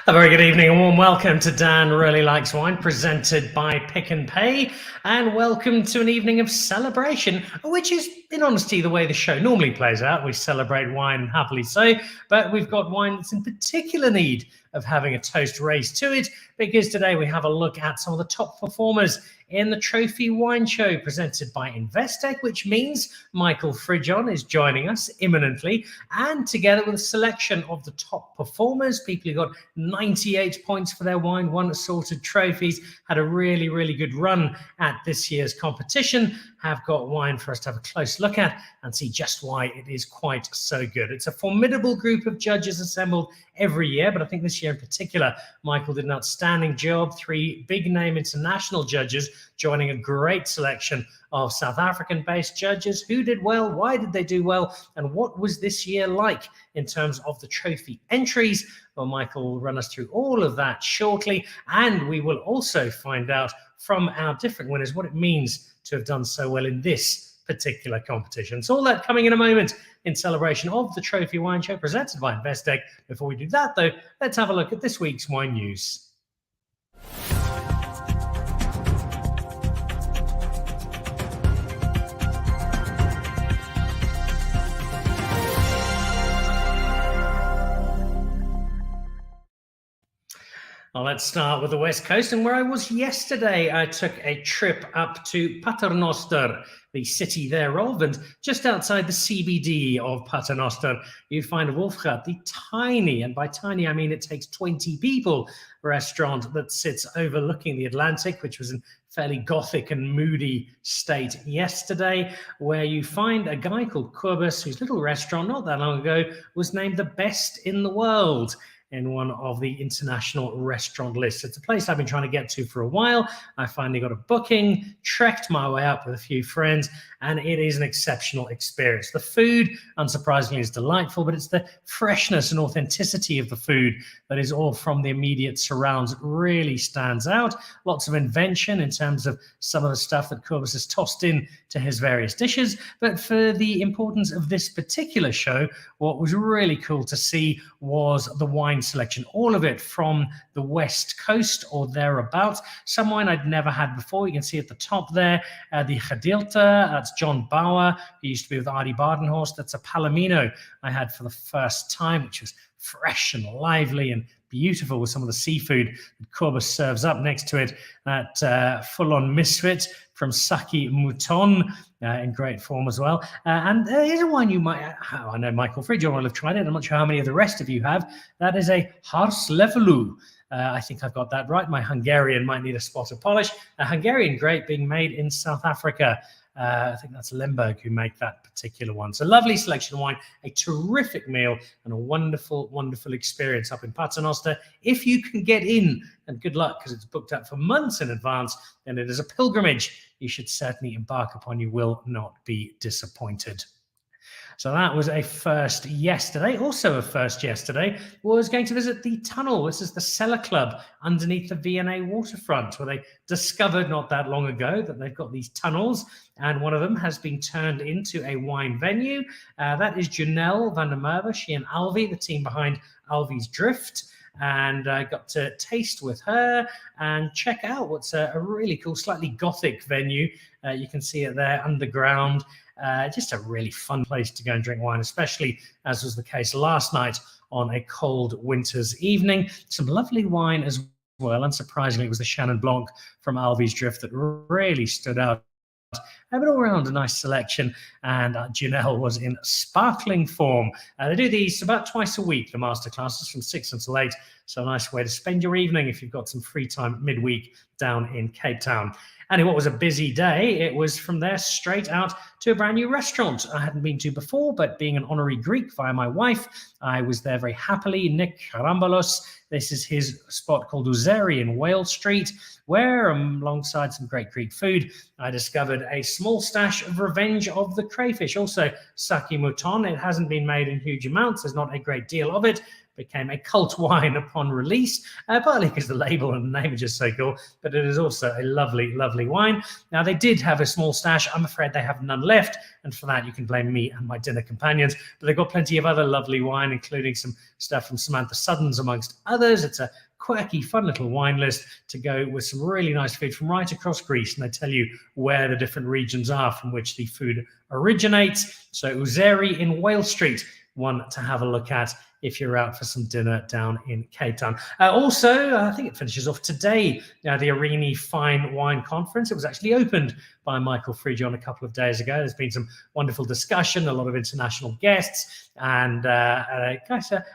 A very good evening, a warm welcome to Dan Really Likes Wine, presented by Pick and Pay, and welcome to an evening of celebration, which is, in honesty, the way the show normally plays out. We celebrate wine, happily so, but we've got wine that's in particular need of having a toast raised to it, because today we have a look at some of the top performers in the Trophy Wine Show presented by Investec, which means Michael Fridjhon is joining us imminently, and together with a selection of the top performers, people who got 98 points for their wine, won assorted trophies, had a really, really good run at this year's competition, have got wine for us to have a close look at and see just why it is quite so good. It's a formidable group of judges assembled every year, but I think this year in particular, Michael did an outstanding job. 3 big-name international judges joining a great selection of South African-based judges. Who did well? Why did they do well? And what was this year like in terms of the trophy entries? Well, Michael will run us through all of that shortly, and we will also find out from our different winners what it means to have done so well in this particular competition. So all that coming in a moment in celebration of the Trophy Wine Show presented by Investec. Before we do that, though, let's have a look at this week's wine news. Well, let's start with the West Coast, and where I was yesterday, I took a trip up to Paternoster, the city thereof, and just outside the CBD of Paternoster, you find Wolfgat, the tiny, and by tiny I mean it takes 20 people, restaurant that sits overlooking the Atlantic, which was in fairly gothic and moody state yesterday, where you find a guy called Cluver, whose little restaurant not that long ago was named the best in the world in one of the international restaurant lists. It's a place I've been trying to get to for a while. I finally got a booking, trekked my way up with a few friends, and it is an exceptional experience. The food, unsurprisingly, is delightful, but it's the freshness and authenticity of the food that is all from the immediate surrounds that really stands out. Lots of invention in terms of some of the stuff that Corbus has tossed in to his various dishes. But for the importance of this particular show, what was really cool to see was the wine selection, all of it from the West Coast or thereabouts. Some wine I'd never had before. You can see at the top there, the Gedeelte, that's John Bauer, who used to be with Arie Badenhorst. That's a Palomino I had for the first time, which was fresh and lively and beautiful with some of the seafood that Corbus serves up next to it. That full-on misfit from Saki Mouton in great form as well. And here's a wine you might, I know Michael Fridjhon will have tried it. I'm not sure how many of the rest of you have. That is a Harslevelu. I think I've got that right. My Hungarian might need a spot of polish. A Hungarian grape being made in South Africa. I think that's Lemberg who make that particular one. So lovely selection of wine, a terrific meal, and a wonderful, wonderful experience up in Paternoster. If you can get in, and good luck because it's booked up for months in advance, and it is a pilgrimage you should certainly embark upon. You will not be disappointed. So that was a first yesterday. Also a first yesterday was going to visit the tunnel. This is the Cellar Club underneath the V&A waterfront, where they discovered not that long ago that they've got these tunnels, and one of them has been turned into a wine venue. That is Janelle van der Merwe, she and Alvi, the team behind Alvi's Drift. And I got to taste with her and check out what's a really cool, slightly gothic venue. You can see it there underground. Just a really fun place to go and drink wine, especially as was the case last night on a cold winter's evening. Some lovely wine as well. Unsurprisingly, it was the Chenin Blanc from Alvi's Drift that really stood out. But all around a nice selection, and Janelle was in sparkling form. They do these about twice a week, the masterclasses from 6 until 8. So a nice way to spend your evening if you've got some free time midweek down in Cape Town. And what was a busy day, it was from there straight out to a brand new restaurant I hadn't been to before, but being an honorary Greek via my wife, I was there very happily. Nick Karambalos, this is his spot called Uzeri in Whale Street, where alongside some great Greek food, I discovered a small stash of Revenge of the Crayfish, also Saki Mouton. It hasn't been made in huge amounts. There's not a great deal of it, became a cult wine upon release, partly because the label and the name are just so cool, but it is also a lovely, lovely wine. Now, they did have a small stash. I'm afraid they have none left, and for that, you can blame me and my dinner companions. But they've got plenty of other lovely wine, including some stuff from Samantha Suddens, amongst others. It's a quirky, fun little wine list to go with some really nice food from right across Greece, and they tell you where the different regions are from which the food originates. So Uzeri in Whale Street, one to have a look at if you're out for some dinner down in Cape Town. Also, I think it finishes off today, the Arini Fine Wine Conference. It was actually opened by Michael Fridjhon a couple of days ago. There's been some wonderful discussion, a lot of international guests, and a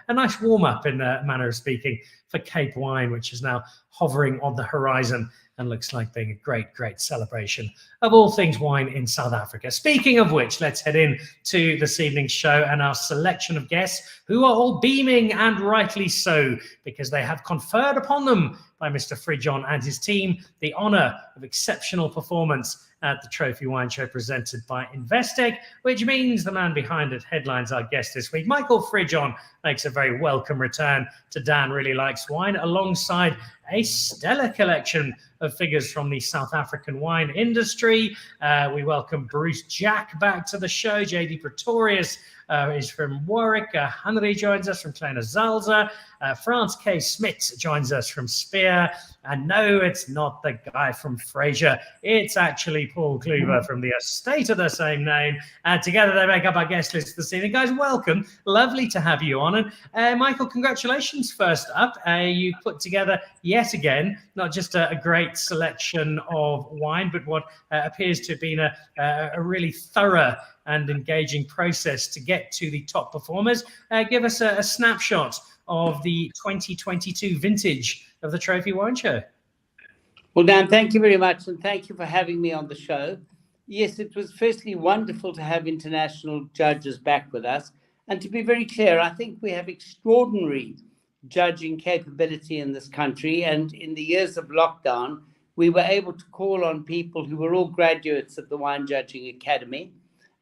nice warm-up, in a manner of speaking, for Cape Wine, which is now hovering on the horizon and looks like being a great, great celebration of all things wine in South Africa. Speaking of which, let's head in to this evening's show and our selection of guests who are all beaming, and rightly so, because they have conferred upon them by Mr. Fridjhon and his team the honour of exceptional performance at the Trophy Wine Show presented by Investec, which means the man behind it headlines our guest this week. Michael Fridjhon makes a very welcome return to Dan Really Likes Wine, alongside a stellar collection of figures from the South African wine industry. We welcome Bruce Jack back to the show. JD Pretorius is from Warwick. Henry joins us from Kleine Zalze. Frans K. Smit joins us from Spier. And no, it's not the guy from Fraser. It's actually Paul Cluver from the estate of the same name. And together they make up our guest list this evening. Guys, welcome. Lovely to have you on. And Michael, congratulations first up. You put together yet again, not just a great selection of wine, but what appears to have been a really thorough and engaging process to get to the top performers. Give us a snapshot of the 2022 vintage of the Trophy Wine Show. Well, Dan, thank you very much, and thank you for having me on the show. Yes, it was firstly wonderful to have international judges back with us. And to be very clear, I think we have extraordinary judging capability in this country. And in the years of lockdown, we were able to call on people who were all graduates of the Wine Judging Academy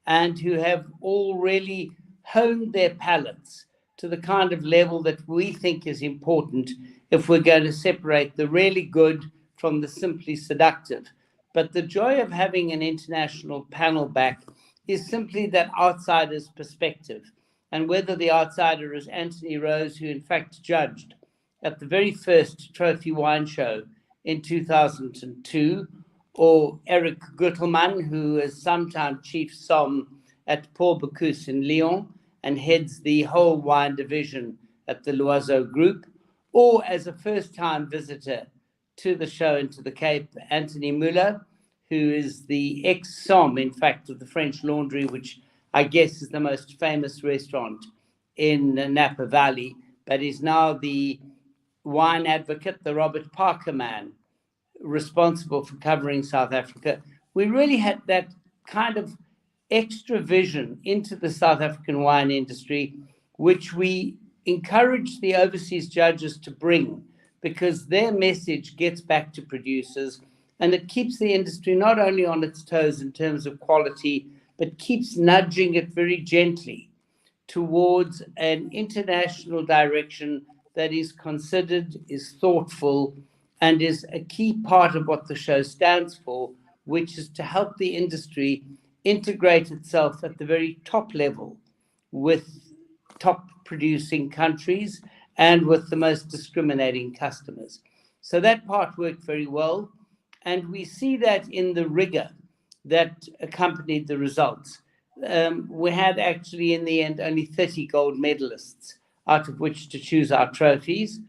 and who have all really honed their palates to the kind of level that we think is important if we're going to separate the really good from the simply seductive. But the joy of having an international panel back is simply that outsider's perspective. And whether the outsider is Anthony Rose, who in fact judged at the very first Trophy Wine Show in 2002, or Eric Guttelman, who is sometime chief somm at Paul Bocuse in Lyon and heads the whole wine division at the Loiseau Group, or as a first-time visitor to the show and to the Cape, Anthony Muller, who is the ex-somm, in fact, of the French Laundry, which I guess is the most famous restaurant in Napa Valley, but is now the wine advocate, the Robert Parker man, responsible for covering South Africa. We really had that kind of extra vision into the South African wine industry, which we encourage the overseas judges to bring, because their message gets back to producers and it keeps the industry not only on its toes in terms of quality, but keeps nudging it very gently towards an international direction that is considered, is thoughtful, and is a key part of what the show stands for, which is to help the industry integrate itself at the very top level with top producing countries and with the most discriminating customers. So that part worked very well. And we see that in the rigor that accompanied the results. We had actually in the end only 30 gold medalists out of which to choose our trophies.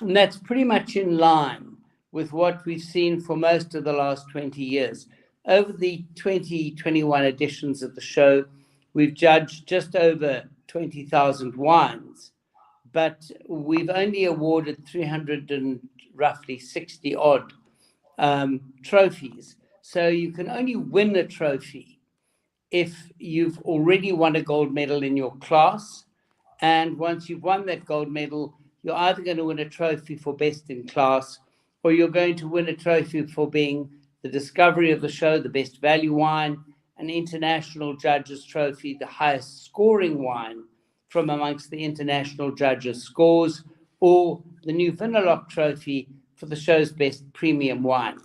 And that's pretty much in line with what we've seen for most of the last 20 years. Over the 2021 editions of the show, we've judged just over 20,000 wines, but we've only awarded 300 and roughly 60 odd trophies. So you can only win a trophy if you've already won a gold medal in your class. And once you've won that gold medal, you're either going to win a trophy for best in class, or you're going to win a trophy for being the discovery of the show, the best value wine, an international judges trophy, the highest scoring wine from amongst the international judges' scores, or the new Vinalop Trophy for the show's best premium wine.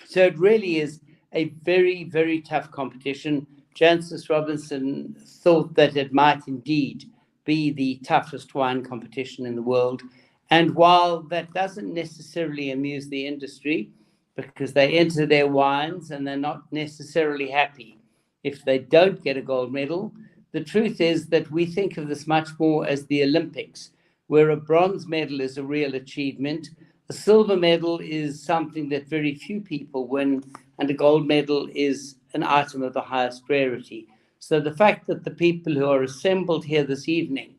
So it really is a very, very tough competition. Jancis Robinson thought that it might indeed be the toughest wine competition in the world. And while that doesn't necessarily amuse the industry, because they enter their wines and they're not necessarily happy if they don't get a gold medal, the truth is that we think of this much more as the Olympics, where a bronze medal is a real achievement. A silver medal is something that very few people win, and a gold medal is an item of the highest rarity. So the fact that the people who are assembled here this evening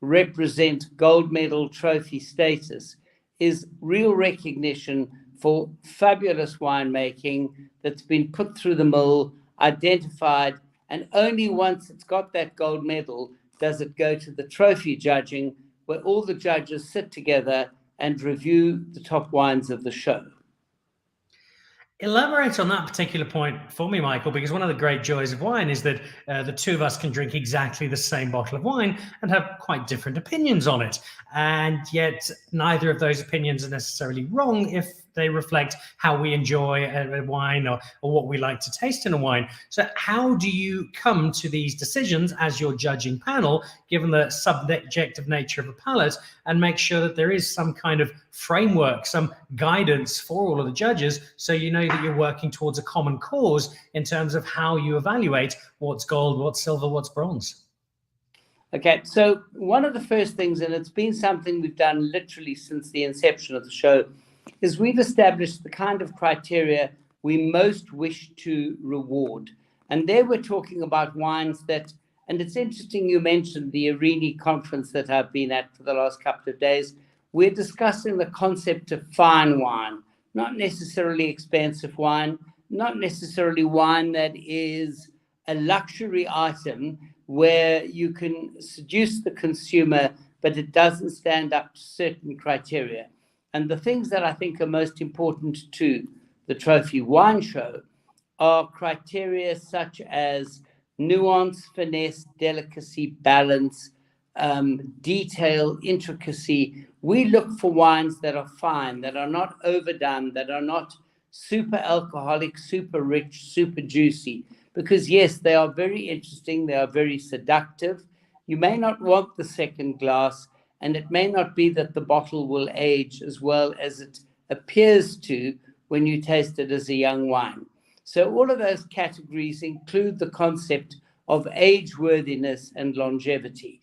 represent gold medal trophy status is real recognition for fabulous winemaking that's been put through the mill, identified, and only once it's got that gold medal does it go to the trophy judging, where all the judges sit together and review the top wines of the show. Elaborate on that particular point for me, Michael, because one of the great joys of wine is that the two of us can drink exactly the same bottle of wine and have quite different opinions on it. And yet neither of those opinions are necessarily wrong if they reflect how we enjoy a wine or what we like to taste in a wine. So how do you come to these decisions as your judging panel, given the subjective nature of a palate, and make sure that there is some kind of framework, some guidance for all of the judges, so you know that you're working towards a common cause in terms of how you evaluate what's gold, what's silver, what's bronze? Okay, so one of the first things, and it's been something we've done literally since the inception of the show, is we've established the kind of criteria we most wish to reward. And there we're talking about wines that, and it's interesting you mentioned the Arini conference that I've been at for the last couple of days. We're discussing the concept of fine wine, not necessarily expensive wine, not necessarily wine that is a luxury item where you can seduce the consumer, but it doesn't stand up to certain criteria. And the things that I think are most important to the Trophy Wine Show are criteria such as nuance, finesse, delicacy, balance, detail, intricacy. We look for wines that are fine, that are not overdone, that are not super alcoholic, super rich, super juicy. Because yes, they are very interesting, they are very seductive. You may not want the second glass, and it may not be that the bottle will age as well as it appears to when you taste it as a young wine. So all of those categories include the concept of age-worthiness and longevity.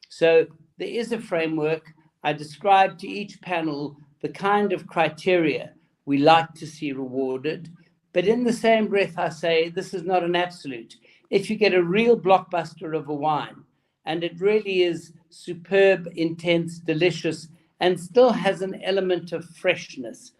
So there is a framework. I described to each panel the kind of criteria we like to see rewarded. But in the same breath, I say this is not an absolute. If you get a real blockbuster of a wine, and it really is superb, intense, delicious, and still has an element of freshness.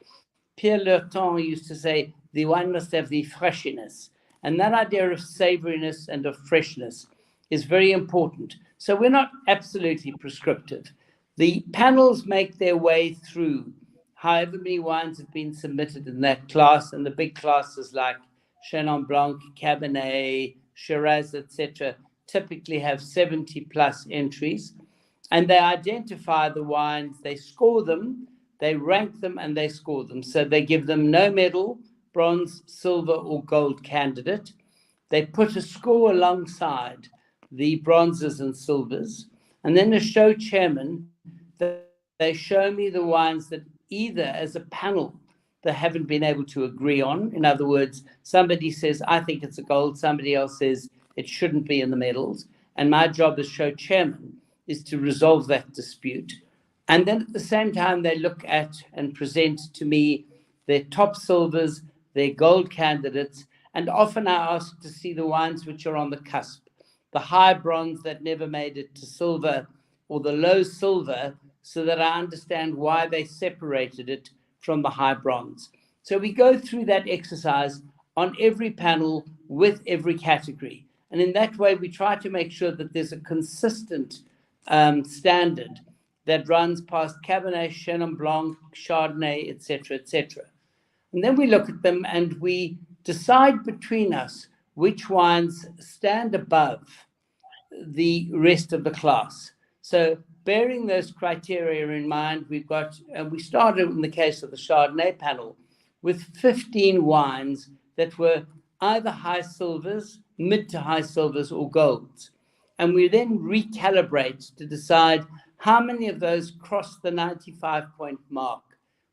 Pierre Lurton used to say, the wine must have the freshness. And that idea of savoriness and of freshness is very important. So we're not absolutely prescriptive. The panels make their way through however many wines have been submitted in that class, and the big classes like Chenin Blanc, Cabernet, Shiraz, etc., typically have 70 plus entries, and they identify the wines, they score them, they rank them, and they score them. So they give them no medal, bronze, silver, or gold candidate. They put a score alongside the bronzes and silvers, and then as show chairman, they show me the wines that either as a panel they haven't been able to agree on. In other words, somebody says, I think it's a gold, somebody else says it shouldn't be in the medals. And my job as show chairman is to resolve that dispute. And then at the same time, they look at and present to me their top silvers, their gold candidates, and often I ask to see the wines which are on the cusp, the high bronze that never made it to silver, or the low silver, so that I understand why they separated it from the high bronze. So we go through that exercise on every panel with every category. And in that way, we try to make sure that there's a consistent standard that runs past Cabernet, Chenin Blanc, Chardonnay, etc., etc. And then we look at them and we decide between us which wines stand above the rest of the class. So bearing those criteria in mind, we started in the case of the Chardonnay panel with 15 wines that were either high silvers, mid to high silvers, or golds. And we then recalibrate to decide how many of those cross the 95-point mark,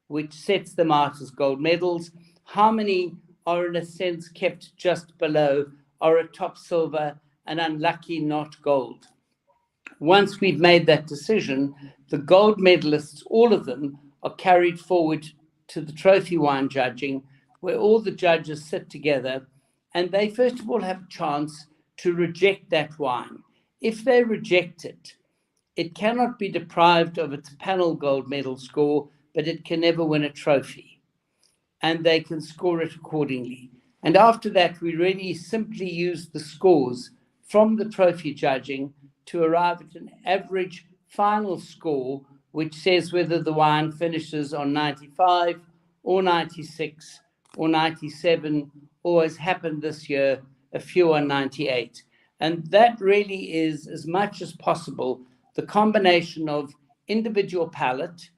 which sets them out as gold medals, how many are in a sense kept just below, are a top silver, and unlucky not gold. Once we've made that decision, the gold medalists, all of them, are carried forward to the trophy wine judging, where all the judges sit together, and they first of all have a chance to reject that wine. If they reject it, it cannot be deprived of its panel gold medal score, but it can never win a trophy, and they can score it accordingly. And after that, we really simply use the scores from the trophy judging to arrive at an average final score, which says whether the wine finishes on 95 or 96 or 97, or has happened this year, a few on 98. And that really is, as much as possible, the combination of individual palate,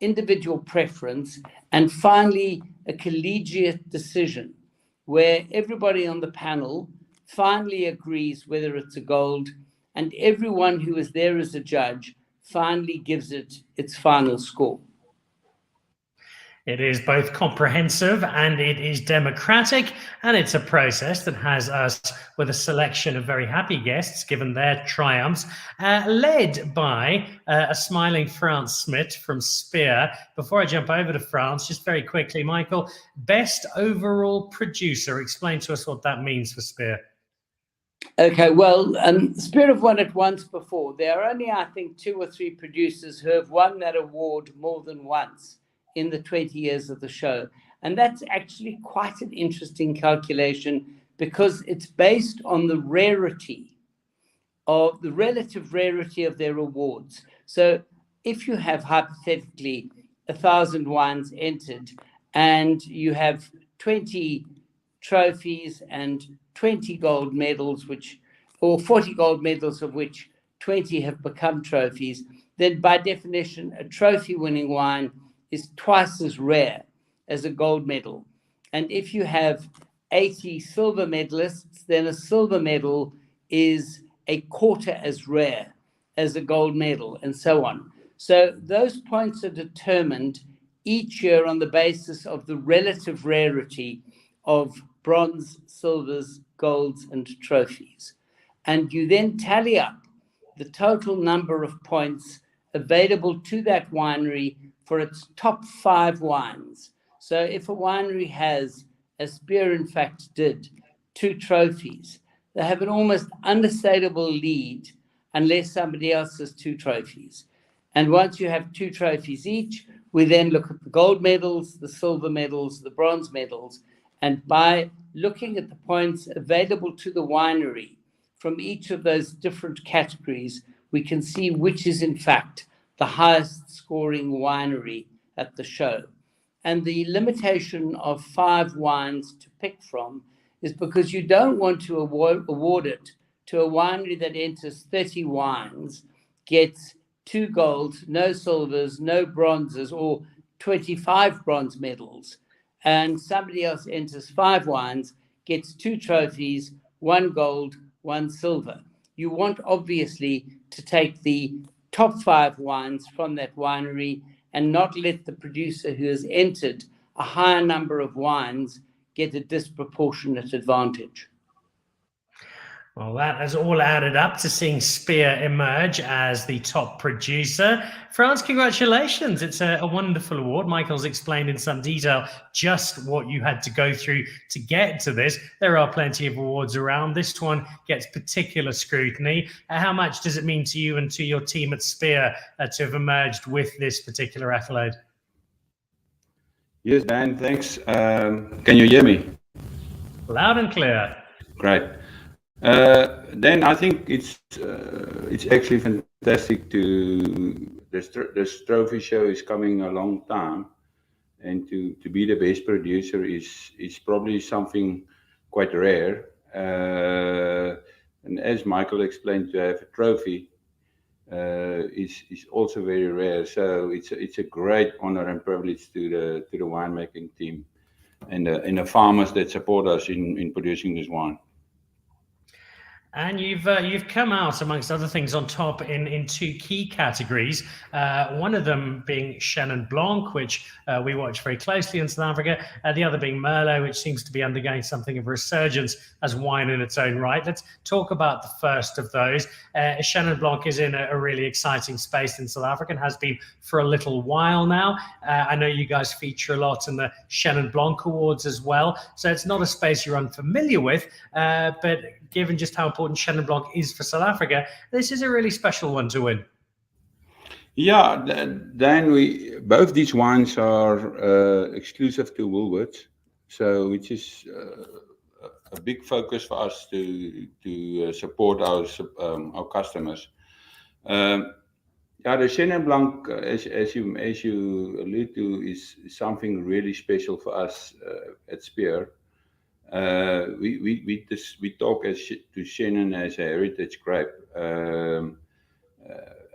individual preference, and finally a collegiate decision where everybody on the panel finally agrees whether it's a gold, and everyone who is there as a judge finally gives it its final score. It is both comprehensive and it is democratic, and it's a process that has us with a selection of very happy guests given their triumphs, led by a smiling Frans Smit from Spier. Before I jump over to France, just very quickly, Michael, best overall producer. Explain to us what that means for Spier. Okay, well, Spier have won it once before. There are only, I think, 2 or 3 producers who have won that award more than once in the 20 years of the show. And that's actually quite an interesting calculation because it's based on the rarity of the relative rarity of their awards. So if you have hypothetically 1,000 wines entered and you have 20 trophies and 20 gold medals, or 40 gold medals of which 20 have become trophies, then by definition, a trophy winning wine is twice as rare as a gold medal. And if you have 80 silver medalists, then a silver medal is a quarter as rare as a gold medal, and so on. So those points are determined each year on the basis of the relative rarity of bronze, silvers, golds, and trophies. And you then tally up the total number of points available to that winery for its top 5 wines. So if a winery has, as Spier in fact did, 2 trophies, they have an almost unassailable lead unless somebody else has 2 trophies. And once you have 2 trophies each, we then look at the gold medals, the silver medals, the bronze medals, and by looking at the points available to the winery from each of those different categories, we can see which is in fact the highest scoring winery at the show. And the limitation of 5 wines to pick from is because you don't want to award it to a winery that enters 30 wines, gets 2 golds, no silvers, no bronzes, or 25 bronze medals. And somebody else enters 5 wines, gets 2 trophies, 1 gold, 1 silver. You want obviously to take the top 5 wines from that winery and not let the producer who has entered a higher number of wines get a disproportionate advantage. Well, that has all added up to seeing Spier emerge as the top producer. Frans, congratulations. It's a wonderful award. Michael's explained in some detail just what you had to go through to get to this. There are plenty of awards around. This one gets particular scrutiny. How much does it mean to you and to your team at Spier to have emerged with this particular accolade? Yes, Dan, thanks. Can you hear me? Loud and clear. Great. Then I think it's actually fantastic this trophy show is coming a long time, and to be the best producer is probably something quite rare. and as Michael explained, to have a trophy is also very rare. So it's a great honor and privilege to the winemaking team and the farmers that support us in producing this wine. And you've come out, amongst other things, on top in two key categories. One of them being Chenin Blanc, which we watch very closely in South Africa. The other being Merlot, which seems to be undergoing something of a resurgence as wine in its own right. Let's talk about the first of those. Chenin Blanc is in a really exciting space in South Africa and has been for a little while now. I know you guys feature a lot in the Chenin Blanc Awards as well, so it's not a space you're unfamiliar with, but given just how important Chenin Blanc is for South Africa, this is a really special one to win. Yeah, Dan, both these wines are exclusive to Woolworths, so which is a big focus for us to support our customers. Yeah, the Chenin Blanc, as you allude to, is something really special for us at Spier. We talk to Chenin as a heritage grape,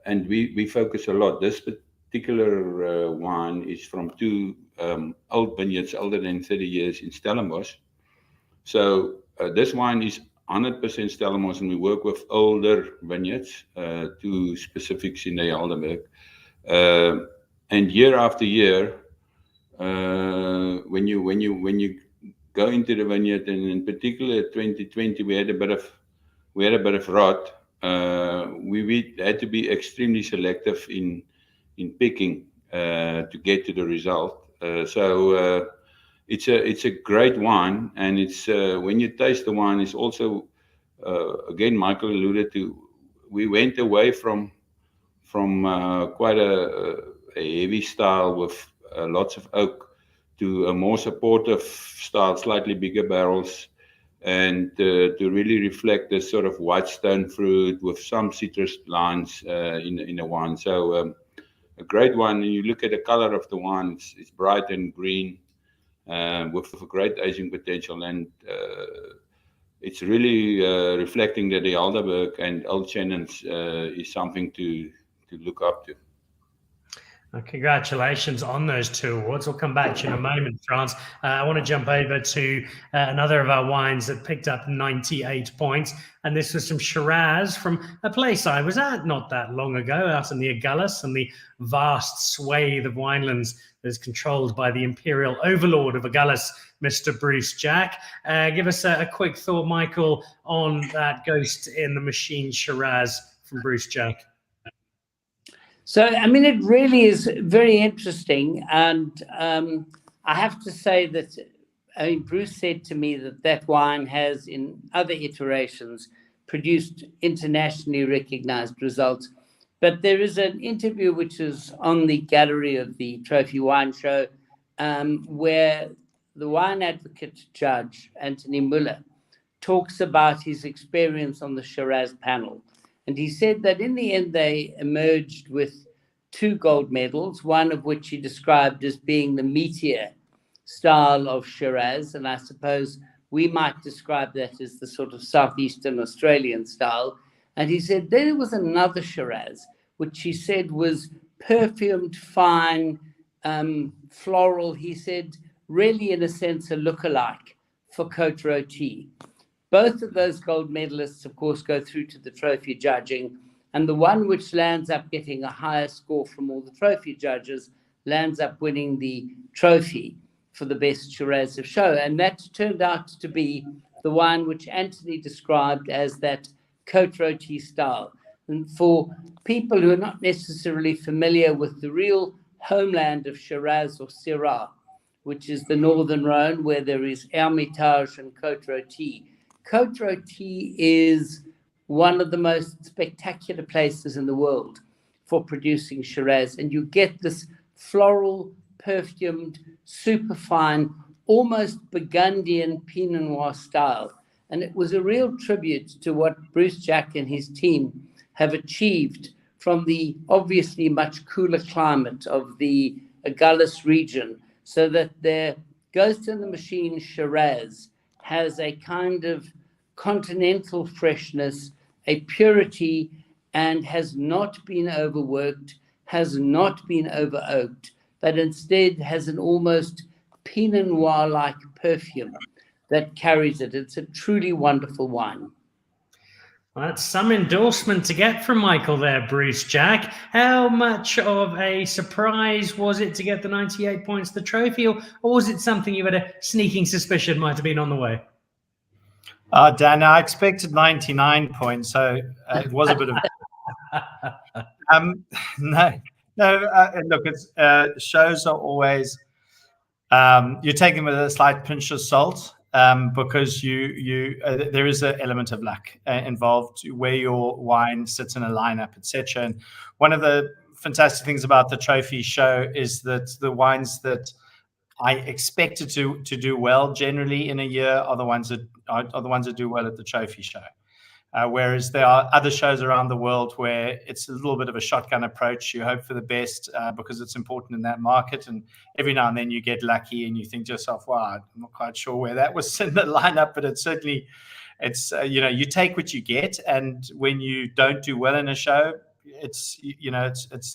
and we focus a lot. This particular wine is from two old vineyards, older than 30 years, in Stellenbosch. So this wine is 100% Stellenbosch, and we work with older vineyards, two specifics in the Helderberg. And year after year, when you go into the vineyard, and in particular 2020, we had a bit of rot. We had to be extremely selective in picking to get to the result. So it's a great wine, and it's when you taste the wine, it's also again, Michael alluded to, we went away from quite a heavy style with lots of oak to a more supportive style, slightly bigger barrels, and to really reflect this sort of white stone fruit with some citrus lines in the wine. So a great wine. And you look at the color of the wine; it's bright and green, with a great aging potential, and it's really reflecting that the Helderberg and Old Chenins is something to look up to. Congratulations on those two awards. We'll come back to you in a moment, Frans. I want to jump over to another of our wines that picked up 98 points, and this was some Shiraz from a place I was at not that long ago, out in the Agulhas, and the vast swathe of winelands that is controlled by the imperial overlord of Agulhas, Mr. Bruce Jack. Give us a quick thought, Michael, on that Ghost in the Machine Shiraz from Bruce Jack. So, I mean, it really is very interesting. And I have to say that, I mean, Bruce said to me that wine has, in other iterations, produced internationally recognized results. But there is an interview which is on the gallery of the Trophy Wine Show, where the wine advocate judge, Anthony Muller, talks about his experience on the Shiraz panel. And he said that in the end, they emerged with 2 gold medals, one of which he described as being the meteor style of Shiraz. And I suppose we might describe that as the sort of Southeastern Australian style. And he said there was another Shiraz, which he said was perfumed, fine, floral. He said, really, in a sense, a lookalike for Côte Rôtie. Both of those gold medalists, of course, go through to the trophy judging, and the one which lands up getting a higher score from all the trophy judges lands up winning the trophy for the best Shiraz of show. And that turned out to be the wine which Anthony described as that Côte Rôtie style. And for people who are not necessarily familiar with the real homeland of Shiraz or Syrah, which is the Northern Rhone, where there is Hermitage and Côte Rôtie, Côte Rôtie is one of the most spectacular places in the world for producing Shiraz. And you get this floral, perfumed, superfine, almost Burgundian Pinot Noir style. And it was a real tribute to what Bruce Jack and his team have achieved from the obviously much cooler climate of the Agulhas region, so that their Ghost in the Machine Shiraz has a kind of continental freshness, a purity, and has not been overworked, has not been over oaked, but instead has an almost Pinot Noir-like perfume that carries it. It's a truly wonderful wine. Well, that's some endorsement to get from Michael there, Bruce Jack. How much of a surprise was it to get the 98 points, the trophy, or was it something you had a sneaking suspicion might have been on the way? Dan, I expected 99 points, so it was a bit of... Look, it's, shows are always... you take them with a slight pinch of salt, because there is an element of luck involved, where your wine sits in a lineup, etc. And one of the fantastic things about the trophy show is that the wines that I expected to do well generally in a year are the ones that do well at the trophy show. Whereas there are other shows around the world where it's a little bit of a shotgun approach. You hope for the best because it's important in that market. And every now and then you get lucky and you think to yourself, wow, I'm not quite sure where that was in the lineup, but it's certainly, you take what you get. And when you don't do well in a show, it's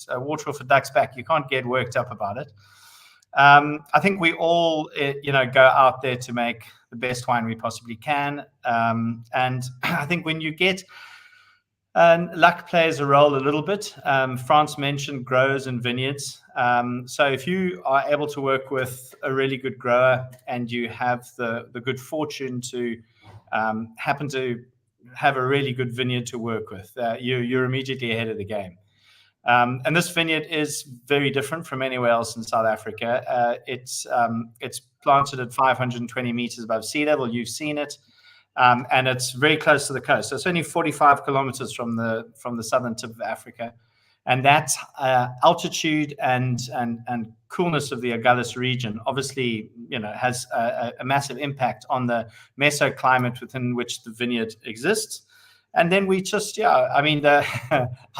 a water off a duck's back. You can't get worked up about it. I think we all, go out there to make the best wine we possibly can. And I think when you get, luck plays a role a little bit. France mentioned growers and vineyards. So if you are able to work with a really good grower and you have the good fortune to happen to have a really good vineyard to work with, you're immediately ahead of the game. And this vineyard is very different from anywhere else in South Africa. It's planted at 520 meters above sea level. You've seen it, and it's very close to the coast. So it's only 45 kilometers from the southern tip of Africa, and that altitude and coolness of the Agulhas region obviously has a massive impact on the mesoclimate within which the vineyard exists. And then we just, I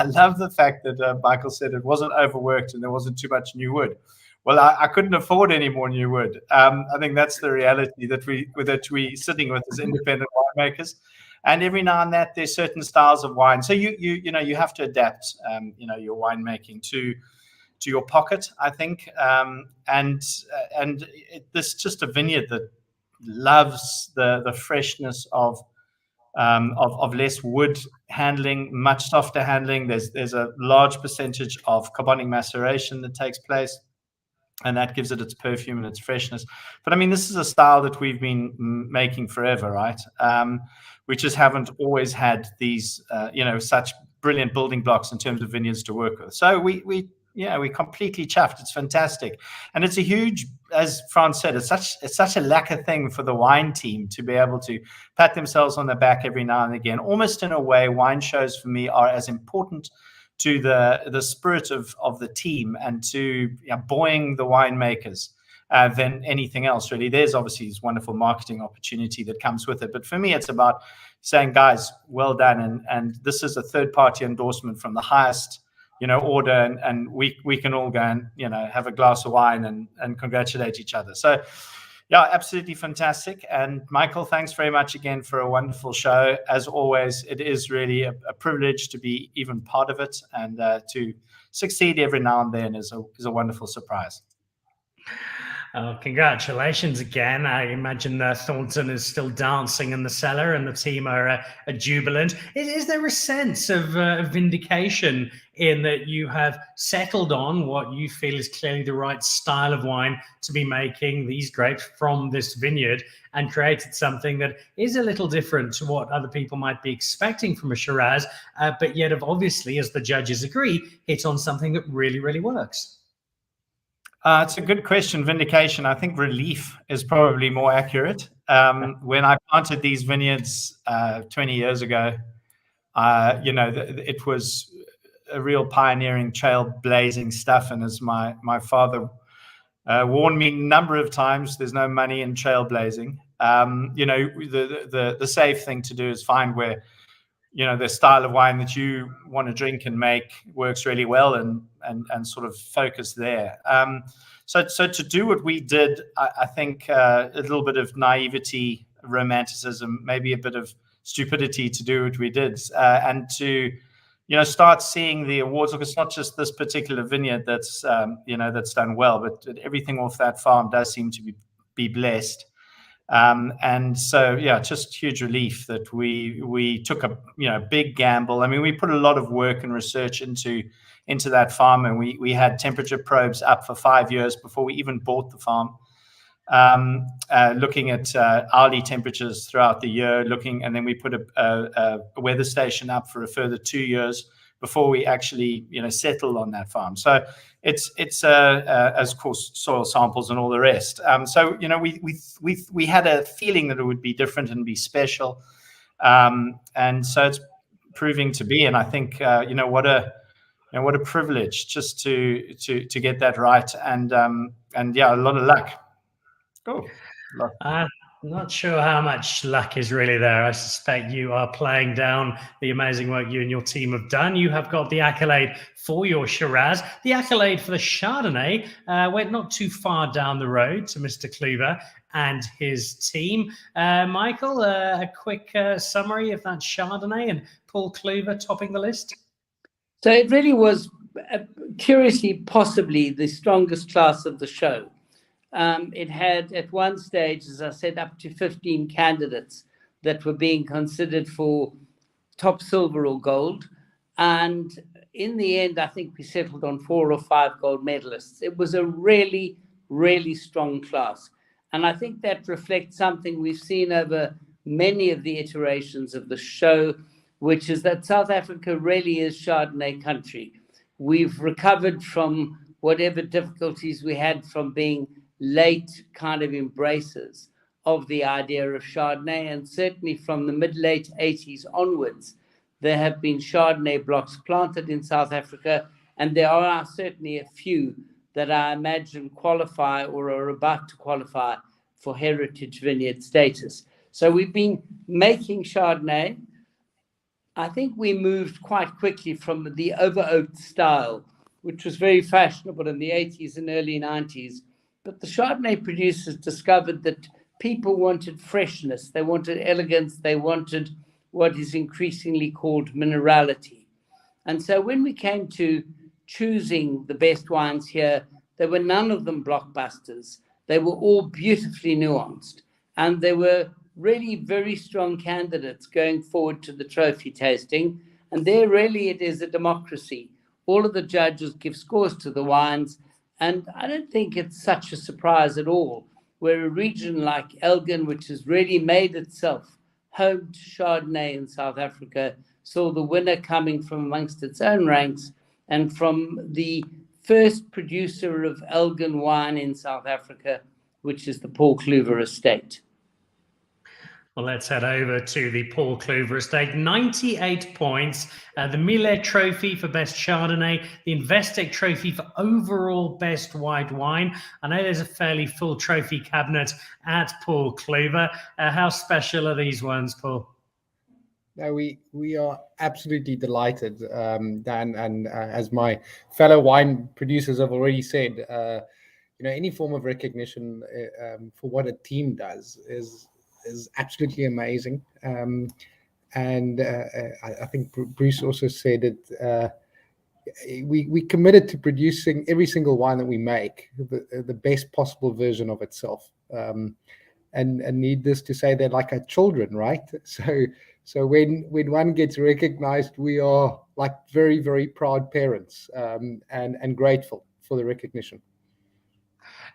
love the fact that Michael said it wasn't overworked and there wasn't too much new wood. Well, I couldn't afford any more new wood. I think that's the reality that we sitting with as independent winemakers. And every now and then there's certain styles of wine. So you have to adapt, your winemaking to your pocket, I think. This is just a vineyard that loves the freshness of less wood handling, much softer handling. There's a large percentage of carbonic maceration that takes place, and that gives it its perfume and its freshness. But this is a style that we've been making forever, right? We just haven't always had these, such brilliant building blocks in terms of vineyards to work with. So we completely chuffed. It's fantastic, and it's a huge, as Franz said, it's such a lacquer thing for the wine team to be able to pat themselves on the back every now and again. Almost in a way, wine shows for me are as important to the spirit of the team and to buoying the winemakers than anything else, really. There's obviously this wonderful marketing opportunity that comes with it, but for me, it's about saying, guys, well done, and this is a third-party endorsement from the highest order, and we can all go and have a glass of wine and congratulate each other. So absolutely fantastic. And Michael, thanks very much again for a wonderful show. As always, it is really a privilege to be even part of it, and to succeed every now and then is a wonderful surprise. Congratulations again. I imagine Thornton is still dancing in the cellar and the team are jubilant. Is there a sense of vindication in that you have settled on what you feel is clearly the right style of wine to be making these grapes from this vineyard, and created something that is a little different to what other people might be expecting from a Shiraz, but yet have obviously, as the judges agree, hit on something that really, really works? It's a good question. Vindication. I think relief is probably more accurate. When I planted these vineyards 20 years ago, it was a real pioneering, trailblazing stuff. And as my father warned me a number of times, there's no money in trailblazing. The safe thing to do is find where the style of wine that you want to drink and make works really well, and sort of focus there. So to do what we did, I think a little bit of naivety, romanticism, maybe a bit of stupidity to do what we did, and to start seeing the awards. Look, it's not just this particular vineyard that's that's done well, but everything off that farm does seem to be blessed. And so, just huge relief that we took a big gamble. I mean, we put a lot of work and research into that farm, and we had temperature probes up for 5 years before we even bought the farm, looking at hourly temperatures throughout the year, and then we put a weather station up for a further 2 years before we actually settled on that farm. So it's as of course soil samples and all the rest. So we had a feeling that it would be different and be special, and so it's proving to be. And I think what a privilege just to get that right, and a lot of luck. Oh, I'm not sure how much luck is really there. I suspect you are playing down the amazing work you and your team have done. You have got the accolade for your Shiraz. The accolade for the Chardonnay went not too far down the road to Mr. Cluver and his team. Michael, a quick summary of that Chardonnay and Paul Cluver topping the list. So it really was, curiously, possibly the strongest class of the show. It had at one stage, as I said, up to 15 candidates that were being considered for top silver or gold. And in the end, I think we settled on 4 or 5 gold medalists. It was a really, really strong class. And I think that reflects something we've seen over many of the iterations of the show, which is that South Africa really is Chardonnay country. We've recovered from whatever difficulties we had from being late kind of embraces of the idea of Chardonnay, and certainly from the mid-late 80s onwards, there have been Chardonnay blocks planted in South Africa, and there are certainly a few that I imagine qualify or are about to qualify for heritage vineyard status. So we've been making Chardonnay. I think we moved quite quickly from the over-oaked style, which was very fashionable in the 80s and early 90s. But the Chardonnay producers discovered that people wanted freshness, they wanted elegance, they wanted what is increasingly called minerality. And so when we came to choosing the best wines here, there were none of them blockbusters. They were all beautifully nuanced. And there were really very strong candidates going forward to the trophy tasting. And there really it is a democracy. All of the judges give scores to the wines. And I don't think it's such a surprise at all, where a region like Elgin, which has really made itself home to Chardonnay in South Africa, saw the winner coming from amongst its own ranks and from the first producer of Elgin wine in South Africa, which is the Paul Cluver estate. Well, let's head over to the Paul Cluver estate. 98 points, the Millet Trophy for Best Chardonnay, the Investec Trophy for Overall Best White Wine. I know there's a fairly full trophy cabinet at Paul Cluver. How special are these ones, Paul? No, we are absolutely delighted, Dan, and as my fellow wine producers have already said, any form of recognition for what a team does is absolutely amazing. And I think Bruce also said it. We committed to producing every single wine that we make the best possible version of itself. And needless to say, they're like our children, right? So when one gets recognized, we are like very, very proud parents, and grateful for the recognition.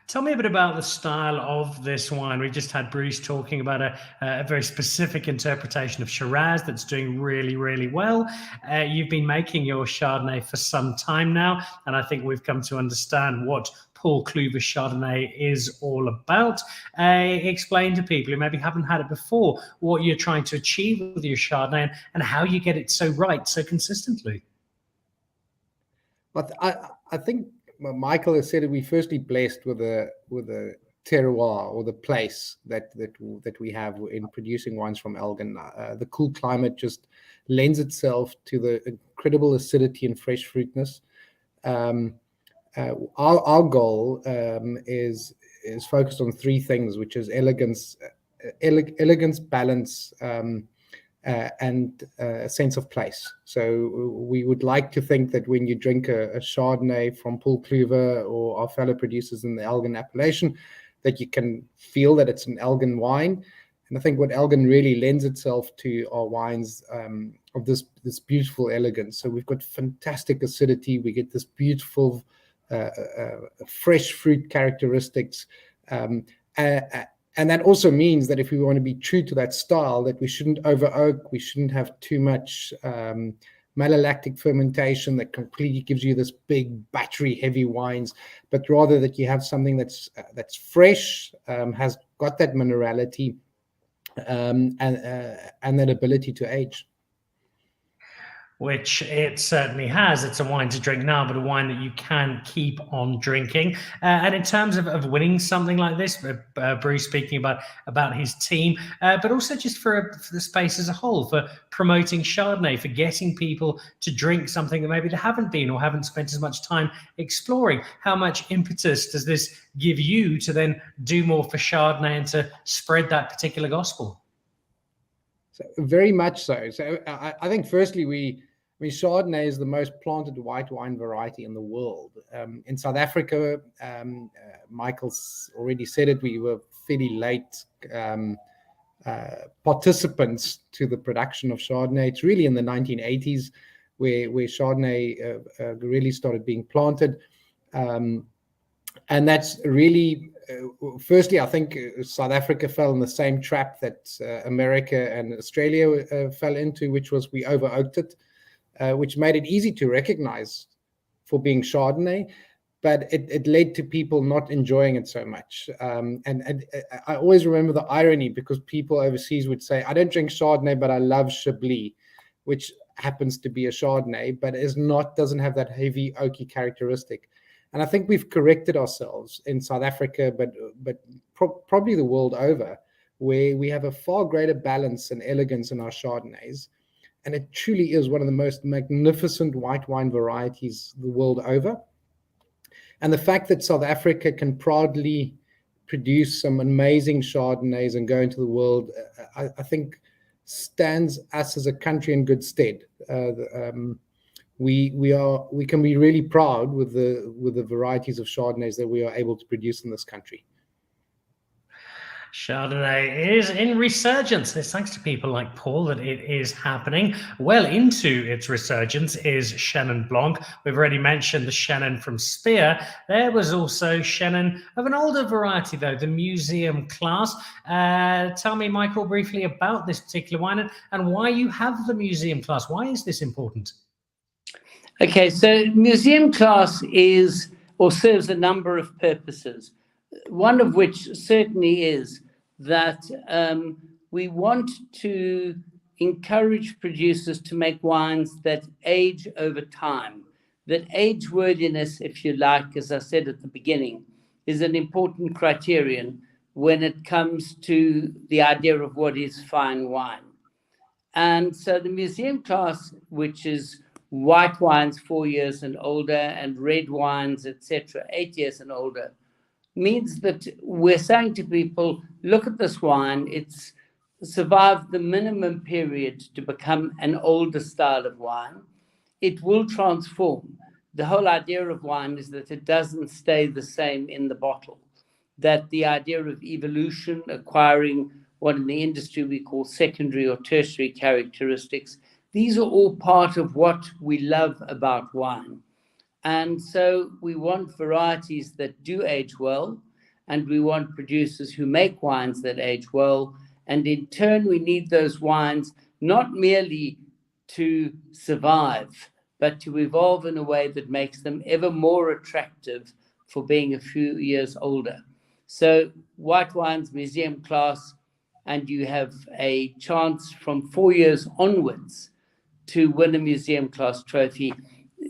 Tell me a bit about the style of this wine. We just had Bruce talking about a very specific interpretation of Shiraz that's doing really, really well. You've been making your Chardonnay for some time now, and I think we've come to understand what Paul Cluver Chardonnay is all about. Explain to people who maybe haven't had it before what you're trying to achieve with your Chardonnay and how you get it so right, so consistently. But I think Michael has said it. We're firstly blessed with a terroir, or the place that we have in producing wines from Elgin. The cool climate just lends itself to the incredible acidity and fresh fruitness. Our goal is focused on 3 things, which is elegance, balance, and and a sense of place. So we would like to think that when you drink a Chardonnay from Paul Cluver or our fellow producers in the Elgin appellation, that you can feel that it's an Elgin wine. And I think what Elgin really lends itself to are wines of this beautiful elegance. So we've got fantastic acidity. We get this beautiful fresh fruit characteristics. And that also means that if we want to be true to that style, that we shouldn't over oak, we shouldn't have too much malolactic fermentation that completely gives you this big battery heavy wines, but rather that you have something that's fresh, has got that minerality, and that ability to age. Which it certainly has. It's a wine to drink now, but a wine that you can keep on drinking. And in terms of winning something like this, Bruce speaking about his team, but also just for the space as a whole, for promoting Chardonnay, for getting people to drink something that maybe they haven't been or haven't spent as much time exploring. How much impetus does this give you to then do more for Chardonnay and to spread that particular gospel? So, very much so. So I think firstly, Chardonnay is the most planted white wine variety in the world. In South Africa, Michael's already said it, we were fairly late participants to the production of Chardonnay. It's really in the 1980s where Chardonnay really started being planted. And that's really, firstly, I think South Africa fell in the same trap that America and Australia fell into, which was we over-oaked it. Which made it easy to recognize for being Chardonnay, but it led to people not enjoying it so much. And I always remember the irony, because people overseas would say, I don't drink Chardonnay, but I love Chablis, which happens to be a Chardonnay, but doesn't have that heavy oaky characteristic. And I think we've corrected ourselves in South Africa, but probably the world over, where we have a far greater balance and elegance in our Chardonnays. And it truly is one of the most magnificent white wine varieties the world over. And the fact that South Africa can proudly produce some amazing Chardonnays and go into the world, I think stands us as a country in good stead. We can be really proud with the varieties of Chardonnays that we are able to produce in this country. Chardonnay is in resurgence. It's thanks to people like Paul that it is happening. Well into its resurgence is Chenin Blanc. We've already mentioned the Chenin from Spier. There was also Chenin of an older variety, though, the museum class. Tell me, Michael, briefly about this particular wine and why you have the museum class. Why is this important? Okay, so museum class is or serves a number of purposes. One of which certainly is that we want to encourage producers to make wines that age over time. That age worthiness, if you like, as I said at the beginning, is an important criterion when it comes to the idea of what is fine wine. And so the museum class, which is white wines 4 years and older and red wines, etc., 8 years and older, means that we're saying to people, look at this wine, it's survived the minimum period to become an older style of wine. It will transform. The whole idea of wine is that it doesn't stay the same in the bottle, that the idea of evolution, acquiring what in the industry we call secondary or tertiary characteristics, these are all part of what we love about wine. And so we want varieties that do age well, and we want producers who make wines that age well. And in turn, we need those wines not merely to survive, but to evolve in a way that makes them ever more attractive for being a few years older. So white wines, museum class, and you have a chance from 4 years onwards to win a museum class trophy.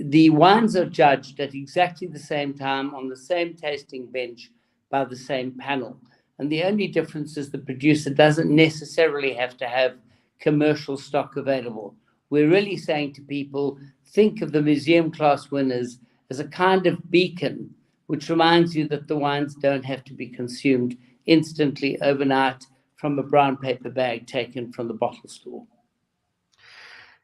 The wines are judged at exactly the same time on the same tasting bench by the same panel. And the only difference is the producer doesn't necessarily have to have commercial stock available. We're really saying to people, think of the museum class winners as a kind of beacon, which reminds you that the wines don't have to be consumed instantly overnight from a brown paper bag taken from the bottle store.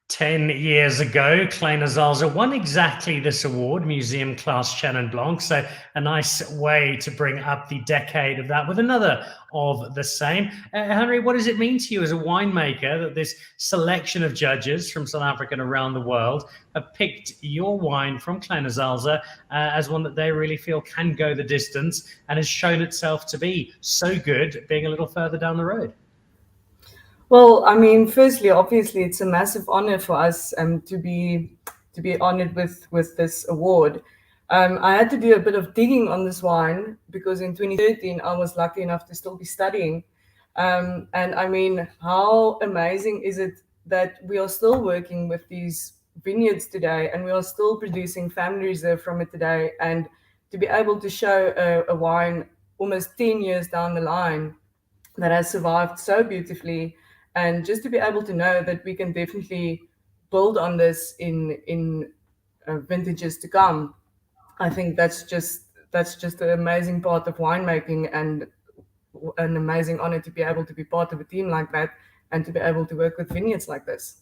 10 years ago, Kleine Zalze won exactly this award, Museum Class Chenin Blanc. So a nice way to bring up the decade of that with another of the same. Henry, what does it mean to you as a winemaker that this selection of judges from South Africa and around the world have picked your wine from Kleine Zalze as one that they really feel can go the distance and has shown itself to be so good being a little further down the road? Well, I mean, firstly, obviously, it's a massive honor for us to be honored with this award. I had to do a bit of digging on this wine because in 2013 I was lucky enough to still be studying. And I mean, how amazing is it that we are still working with these vineyards today, and we are still producing family reserve from it today, and to be able to show a wine almost 10 years down the line that has survived so beautifully. And just to be able to know that we can definitely build on this in vintages to come, I think that's just an amazing part of winemaking, and an amazing honor to be able to be part of a team like that and to be able to work with vineyards like this.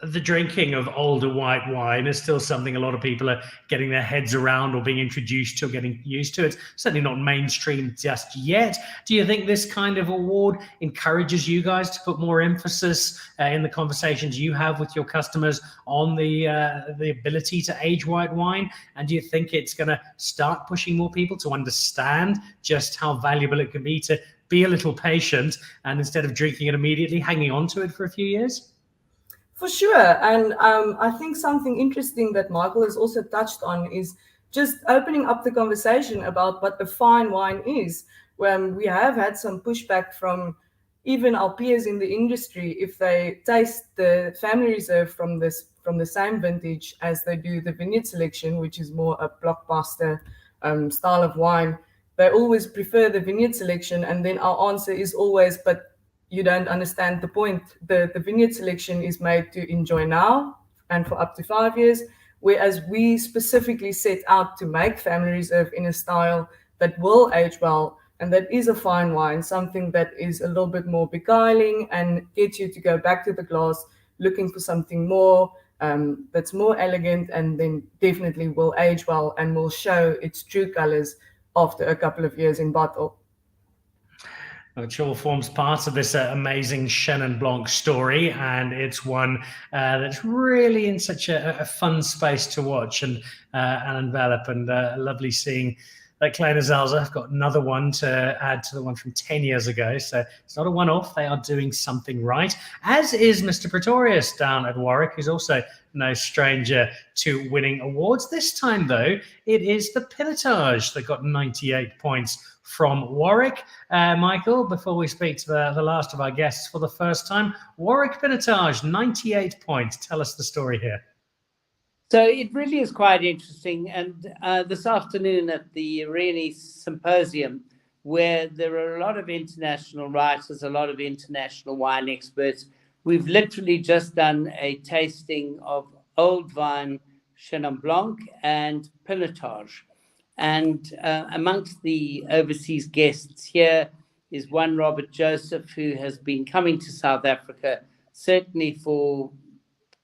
The drinking of older white wine is still something a lot of people are getting their heads around or being introduced to or getting used to. It's certainly not mainstream just yet. Do you think this kind of award encourages you guys to put more emphasis in the conversations you have with your customers on the ability to age white wine? And do you think it's going to start pushing more people to understand just how valuable it can be to be a little patient and instead of drinking it immediately, hanging on to it for a few years? For sure. And I think something interesting that Michael has also touched on is just opening up the conversation about what a fine wine is. When we have had some pushback from even our peers in the industry, if they taste the family reserve from the same vintage as they do the vineyard selection, which is more a blockbuster style of wine, they always prefer the vineyard selection. And then our answer is always, but you don't understand the point. The vineyard selection is made to enjoy now and for up to 5 years, whereas we specifically set out to make family reserve in a style that will age well, and that is a fine wine, something that is a little bit more beguiling and gets you to go back to the glass looking for something more that's more elegant, and then definitely will age well and will show its true colors after a couple of years in bottle. Which all forms part of this amazing Chenin Blanc story, and it's one that's really in such a fun space to watch and envelop, and lovely seeing that Kleine Zalze have got another one to add to the one from 10 years ago. So it's not a one-off. They are doing something right, as is Mr. Pretorius down at Warwick, who's also no stranger to winning awards. This time, though, it is the Pinotage that got 98 points from Warwick. Michael, before we speak to the last of our guests for the first time, Warwick Pinotage, 98 points. Tell us the story here. So it really is quite interesting. And this afternoon at the Rennie Symposium, where there are a lot of international writers, a lot of international wine experts, we've literally just done a tasting of old vine Chenin Blanc and Pinotage. And amongst the overseas guests here is one Robert Joseph, who has been coming to South Africa certainly for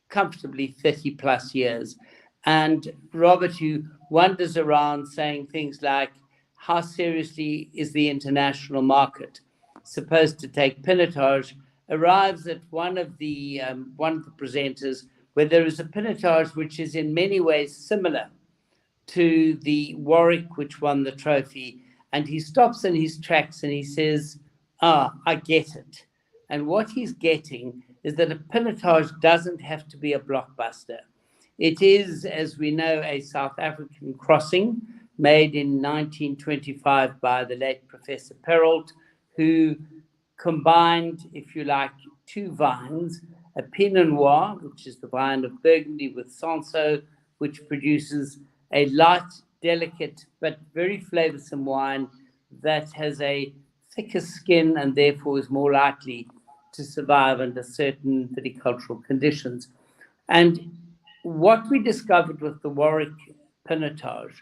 comfortably 30 plus years. And Robert, who wanders around saying things like, how seriously is the international market supposed to take Pinotage, arrives at one of the presenters where there is a Pinotage which is in many ways similar to the Warwick, which won the trophy. And he stops in his tracks and he says, I get it. And what he's getting is that a Pinotage doesn't have to be a blockbuster. It is, as we know, a South African crossing made in 1925 by the late Professor Perrault, who combined, if you like, two vines, a Pinot Noir, which is the vine of Burgundy, with Sanso, which produces a light, delicate, but very flavorsome wine that has a thicker skin and therefore is more likely to survive under certain viticultural conditions. And what we discovered with the Warwick Pinotage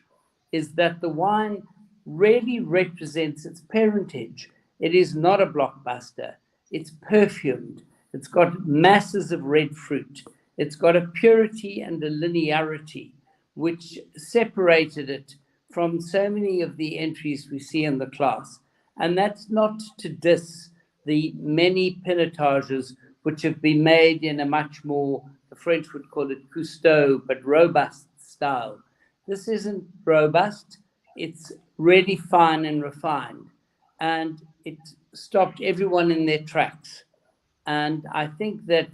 is that the wine really represents its parentage. It is not a blockbuster. It's perfumed. It's got masses of red fruit. It's got a purity and a linearity which separated it from so many of the entries we see in the class. And that's not to diss the many pinotages which have been made in a much more, the French would call it cousteau, but robust style. This isn't robust. It's really fine and refined. And it stopped everyone in their tracks. And I think that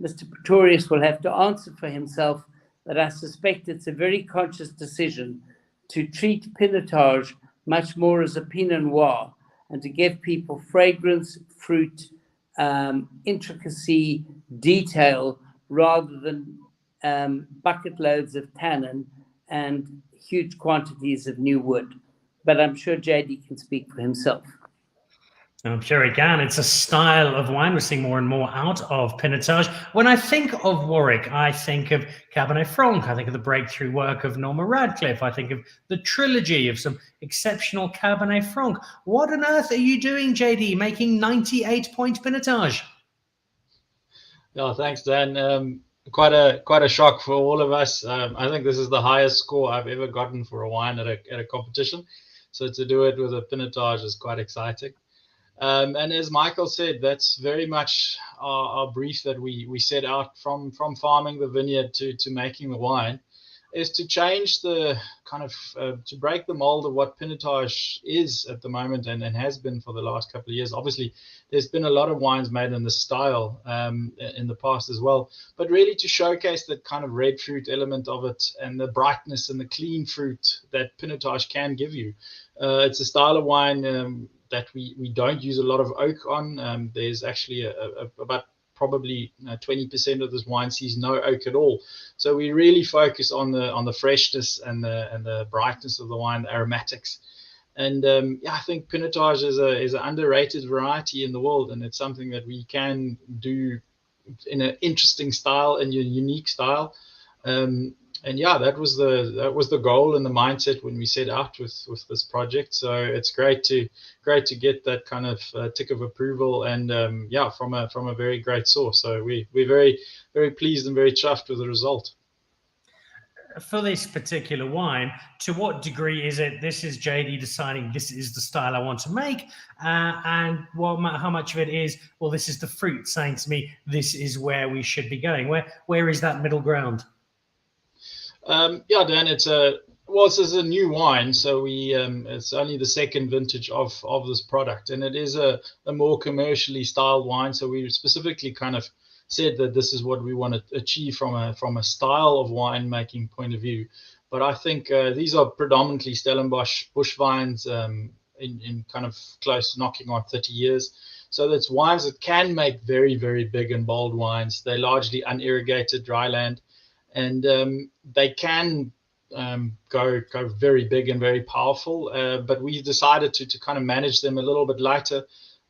Mr. Pretorius will have to answer for himself, but I suspect it's a very conscious decision to treat pinotage much more as a Pinot Noir and to give people fragrance, fruit, intricacy, detail, rather than bucket loads of tannin and huge quantities of new wood. But I'm sure JD can speak for himself. I'm sure he can. It's a style of wine we're seeing more and more out of pinotage. When I think of Warwick, I think of Cabernet Franc. I think of the breakthrough work of Norma Radcliffe. I think of the trilogy of some exceptional Cabernet Franc. What on earth are you doing, JD, making 98-point pinotage? Yeah, thanks, Dan. Quite a shock for all of us. I think this is the highest score I've ever gotten for a wine at a competition. So to do it with a pinotage is quite exciting. And as Michael said, that's very much our brief that we set out from farming the vineyard to making the wine, is to change the kind of, to break the mold of what pinotage is at the moment and has been for the last couple of years. Obviously, there's been a lot of wines made in this style in the past as well, but really to showcase that kind of red fruit element of it and the brightness and the clean fruit that pinotage can give you. It's a style of wine that we don't use a lot of oak on. There's actually about probably 20% of this wine sees no oak at all. So we really focus on the freshness and the brightness of the wine, the aromatics. And yeah, I think pinotage is an underrated variety in the world, and it's something that we can do in an interesting style and a unique style. And yeah, that was the goal and the mindset when we set out with this project. So it's great to get that kind of tick of approval, and yeah, from a very great source. So we're very, very pleased and very chuffed with the result. For this particular wine, to what degree is it this is JD deciding this is the style I want to make, and how much of it is, well, this is the fruit saying to me this is where we should be going? Where is that middle ground? Yeah, Dan, this is a new wine, so it's only the second vintage of this product, and it is a more commercially styled wine. So we specifically kind of said that this is what we want to achieve from a style of winemaking point of view. But I think these are predominantly Stellenbosch bush vines in kind of close knocking on 30 years. So that's wines that can make very, very big and bold wines. They're largely unirrigated dry land. And they can go very big and very powerful, but we decided to kind of manage them a little bit lighter,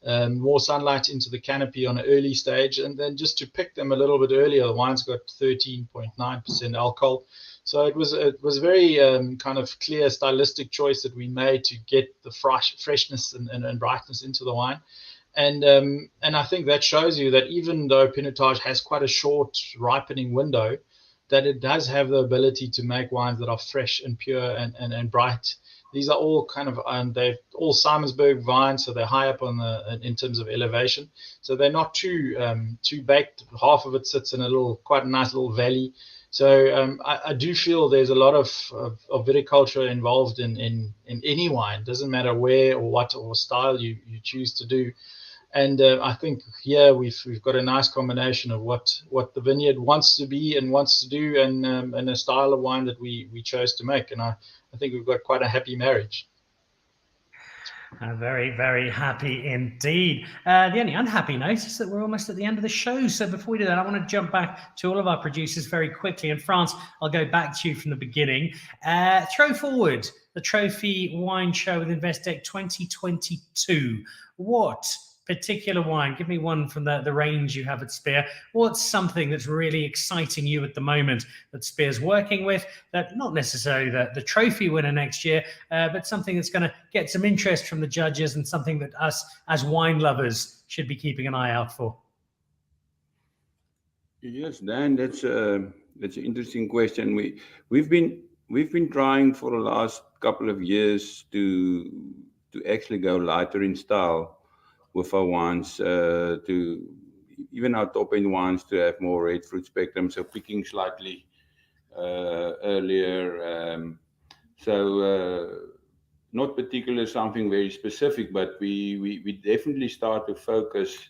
more sunlight into the canopy on an early stage, and then just to pick them a little bit earlier. The wine's got 13.9% alcohol, so it was a very kind of clear stylistic choice that we made to get the freshness and brightness into the wine. And I think that shows you that even though pinotage has quite a short ripening window, that it does have the ability to make wines that are fresh and pure and bright. These are all kind of they're all Simonsberg vines, so they're high up in terms of elevation. So they're not too baked. Half of it sits in quite a nice little valley. So I do feel there's a lot of viticulture involved in any wine. Doesn't matter where or what or style you choose to do. And I think here we've got a nice combination of what the vineyard wants to be and wants to do, and a style of wine that we chose to make. And I think we've got quite a happy marriage. Very, very happy indeed. The only unhappy note is that we're almost at the end of the show. So before we do that, I want to jump back to all of our producers very quickly. In France, I'll go back to you from the beginning. Throw forward the Trophy Wine Show with Investec 2022. What particular wine, give me one from the range you have at Spier. What's something that's really exciting you at the moment that Spier's working with, that not necessarily the trophy winner next year, but something that's going to get some interest from the judges and something that us as wine lovers should be keeping an eye out for? Yes, Dan, that's an interesting question. We've been trying for the last couple of years to actually go lighter in style with our wines, to even our top end wines to have more red fruit spectrum, so picking slightly earlier. Not particular something very specific, but we definitely start to focus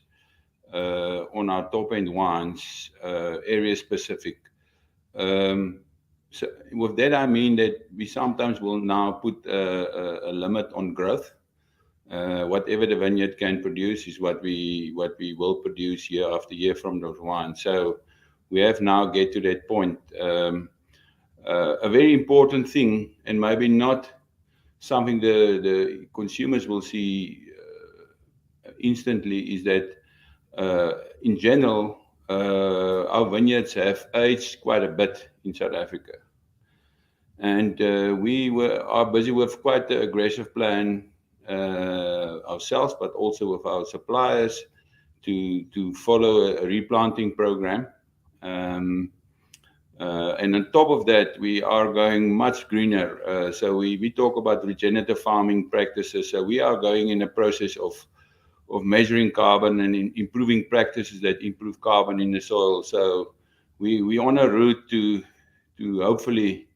on our top end wines, area specific. So with that, I mean that we sometimes will now put a limit on growth. Whatever the vineyard can produce is what we will produce year after year from those wines. So we have now get to that point. A very important thing, and maybe not something the consumers will see instantly, is that in general, our vineyards have aged quite a bit in South Africa. And we are busy with quite an aggressive plan ourselves, but also with our suppliers to follow a replanting program. And on top of that, we are going much greener. So we talk about regenerative farming practices. So we are going in a process of measuring carbon and improving practices that improve carbon in the soil. So we on a route to hopefully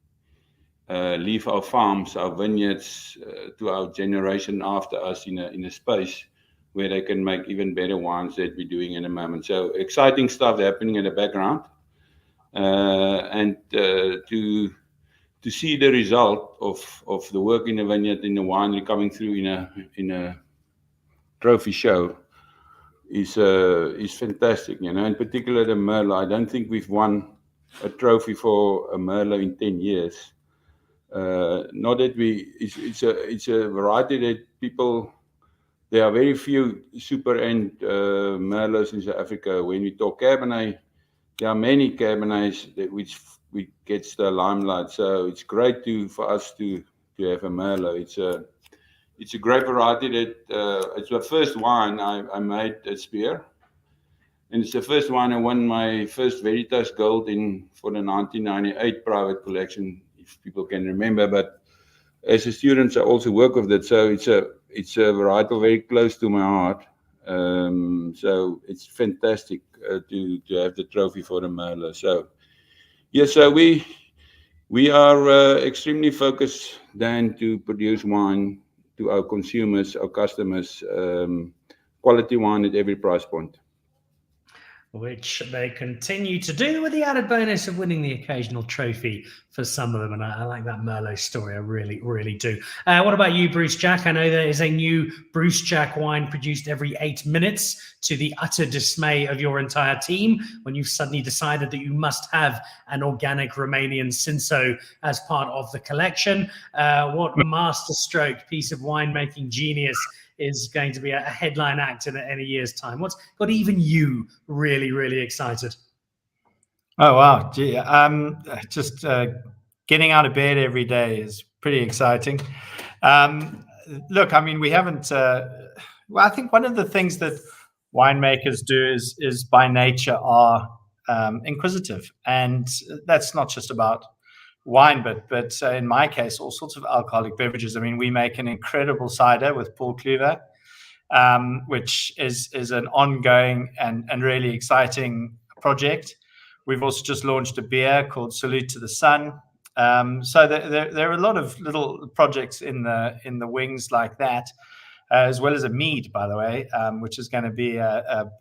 leave our farms, our vineyards, to our generation after us in a space where they can make even better wines that we're doing in the moment. So exciting stuff happening in the background, and to see the result of the work in the vineyard, in the winery coming through in a trophy show is fantastic. In particular the Merlot. I don't think we've won a trophy for a Merlot in 10 years. Not that it's a variety that people. There are very few super end Merlots in South Africa. When we talk Cabernet, there are many Cabernets which gets the limelight. So it's great for us to have a Merlot. It's a great variety that it's the first wine I made at Spier. And it's the first wine I won my first Veritas Gold for the 1998 private collection, if people can remember. But as a student, I also work with that. So it's a varietal very close to my heart. So it's fantastic to have the trophy for the Merlot. So yes, so we are extremely focused then to produce wine to our consumers, our customers, quality wine at every price point. Which they continue to do, with the added bonus of winning the occasional trophy for some of them. And I like that Merlot story. I really, really do. What about you, Bruce Jack? I know there is a new Bruce Jack wine produced every 8 minutes, to the utter dismay of your entire team, when you've suddenly decided that you must have an organic Romanian Cinsault as part of the collection. What masterstroke piece of winemaking genius is going to be a headline act in a year's time? What's got even you really, really excited? Oh, wow. Gee, just getting out of bed every day is pretty exciting. Look, I mean, we haven't, well, I think one of the things that winemakers do is by nature are inquisitive. And that's not just about wine, but in my case, all sorts of alcoholic beverages. I mean, we make an incredible cider with Paul Cluver, which is an ongoing and really exciting project. We've also just launched a beer called Salute to the Sun. So there are a lot of little projects in the wings like that, as well as a mead, by the way, which is going to be a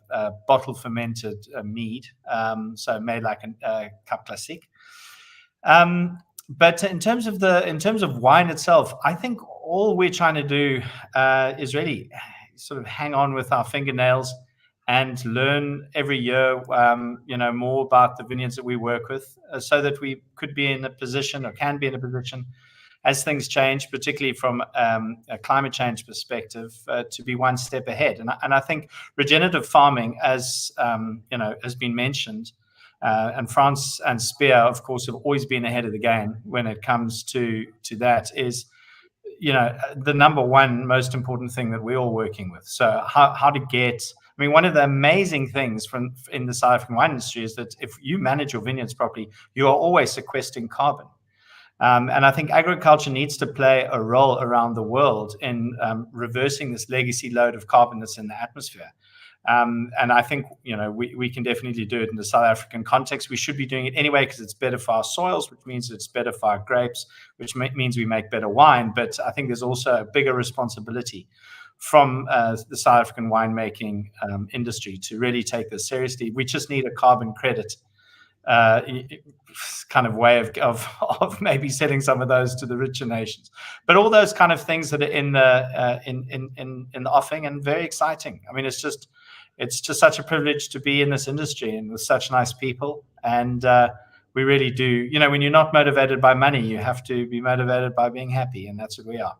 bottle fermented mead, so made like a Cup Classique. But in terms of wine itself, I think all we're trying to do is really sort of hang on with our fingernails and learn every year, more about the vineyards that we work with, so that we could be in a position, or can be in a position, as things change, particularly from a climate change perspective, to be one step ahead. And I think regenerative farming, as has been mentioned, and France and Spier, of course, have always been ahead of the game when it comes to that, is the number one most important thing that we're all working with. So how to get I mean, one of the amazing things in the South African wine industry is that if you manage your vineyards properly, you are always sequestering carbon. And I think agriculture needs to play a role around the world in reversing this legacy load of carbon that's in the atmosphere. And I think, we can definitely do it in the South African context. We should be doing it anyway because it's better for our soils, which means it's better for our grapes, which means we make better wine. But I think there's also a bigger responsibility from the South African winemaking industry to really take this seriously. We just need a carbon credit kind of way of maybe selling some of those to the richer nations, but all those kind of things that are in the offing, and very exciting. I mean, it's just such a privilege to be in this industry and with such nice people. And we really do, when you're not motivated by money, you have to be motivated by being happy, and that's what we are.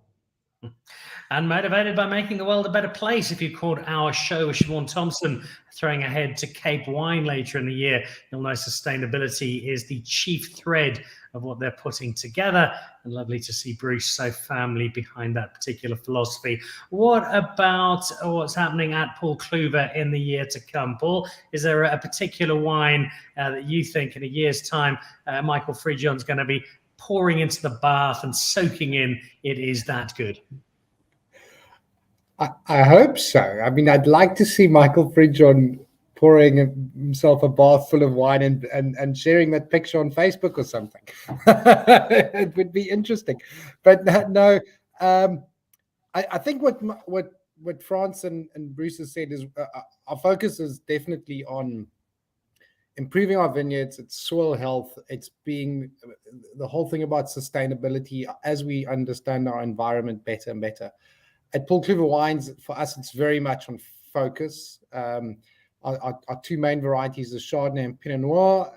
And motivated by making the world a better place. If you caught our show with Siobhan Thompson throwing ahead to Cape Wine later in the year, you'll know sustainability is the chief thread of what they're putting together. And lovely to see Bruce so firmly behind that particular philosophy. What about what's happening at Paul Cluver in the year to come? Paul, is there a particular wine that you think in a year's time Michael Fridjhon's going to be pouring into the bath and soaking in? It is that good. I hope so. I mean, I'd like to see Michael Fridjhon pouring himself a bath full of wine and sharing that picture on Facebook or something. It would be interesting. But no, I think what France and Bruce has said is our focus is definitely on improving our vineyards, it's soil health, it's being the whole thing about sustainability as we understand our environment better and better. At Paul Cluver Wines, for us, it's very much on focus. Our two main varieties are Chardonnay and Pinot Noir.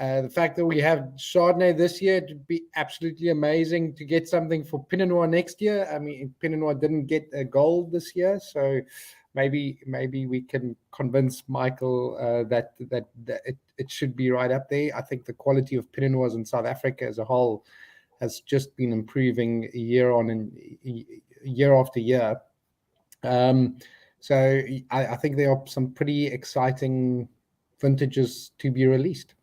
The fact that we have Chardonnay this year, it would be absolutely amazing to get something for Pinot Noir next year. I mean, Pinot Noir didn't get a gold this year, so maybe we can convince Michael that it should be right up there. I think the quality of Pinot Noirs in South Africa as a whole has just been improving year after year. So I think there are some pretty exciting vintages to be released.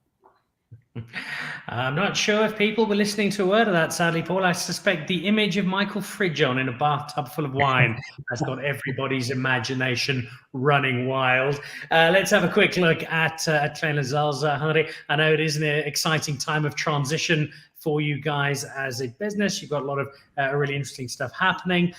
I'm not sure if people were listening to a word of that, sadly, Paul. I suspect the image of Michael Fridjhon in a bathtub full of wine has got everybody's imagination running wild. Let's have a quick look at Kleine Zalze, Henry. I know it is an exciting time of transition for you guys as a business. You've got a lot of really interesting stuff happening.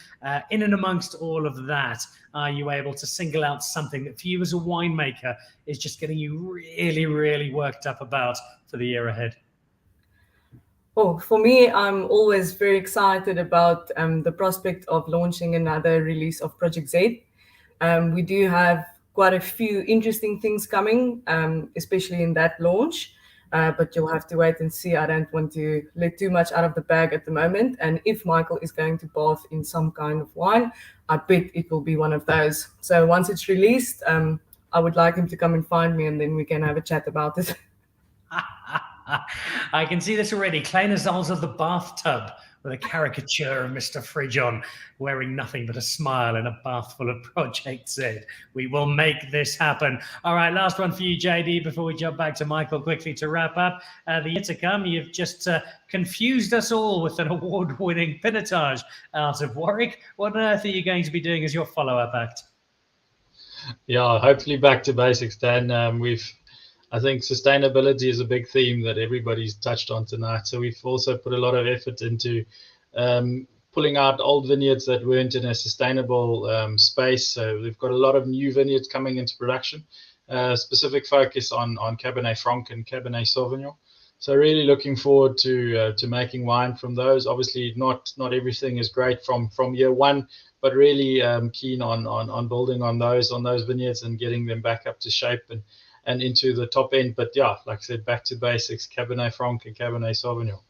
In and amongst all of that, are you able to single out something that for you as a winemaker is just getting you really, really worked up about for the year ahead? Oh, for me, I'm always very excited about the prospect of launching another release of Project Z. We do have quite a few interesting things coming, especially in that launch. But you'll have to wait and see. I don't want to let too much out of the bag at the moment. And if Michael is going to bath in some kind of wine, I bet it will be one of those. So once it's released, I would like him to come and find me, and then we can have a chat about it. I can see this already. Kleine Zalze of the bathtub with a caricature of Mr. Fridjhon wearing nothing but a smile in a bath full of Project Z. We will make this happen. All right, last one for you, JD, before we jump back to Michael quickly to wrap up. The year to come, you've just confused us all with an award-winning pinotage out of Warwick. What on earth are you going to be doing as your follow-up act? Yeah, hopefully back to basics, Dan. I think sustainability is a big theme that everybody's touched on tonight. So we've also put a lot of effort into pulling out old vineyards that weren't in a sustainable space. So we've got a lot of new vineyards coming into production, specific focus on Cabernet Franc and Cabernet Sauvignon. So really looking forward to making wine from those. Obviously, not everything is great from year one, but really keen on building on those vineyards and getting them back up to shape and into the top end. But yeah, like I said, back to basics, Cabernet Franc and Cabernet Sauvignon.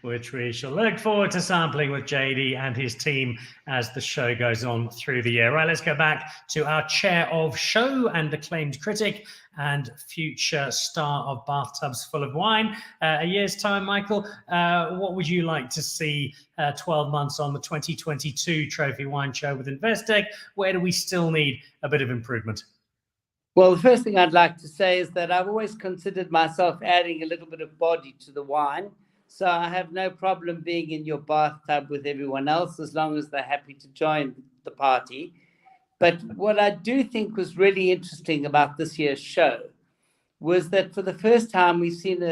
which we shall look forward to sampling with JD and his team as the show goes on through the year. Right, let's go back to our chair of show and acclaimed critic and future star of Bathtubs Full of Wine. A year's time, Michael, what would you like to see 12 months on the 2022 Trophy Wine Show with Investec? Where do we still need a bit of improvement? Well, the first thing I'd like to say is that I've always considered myself adding a little bit of body to the wine. So I have no problem being in your bathtub with everyone else as long as they're happy to join the party. But what I do think was really interesting about this year's show was that for the first time, we've seen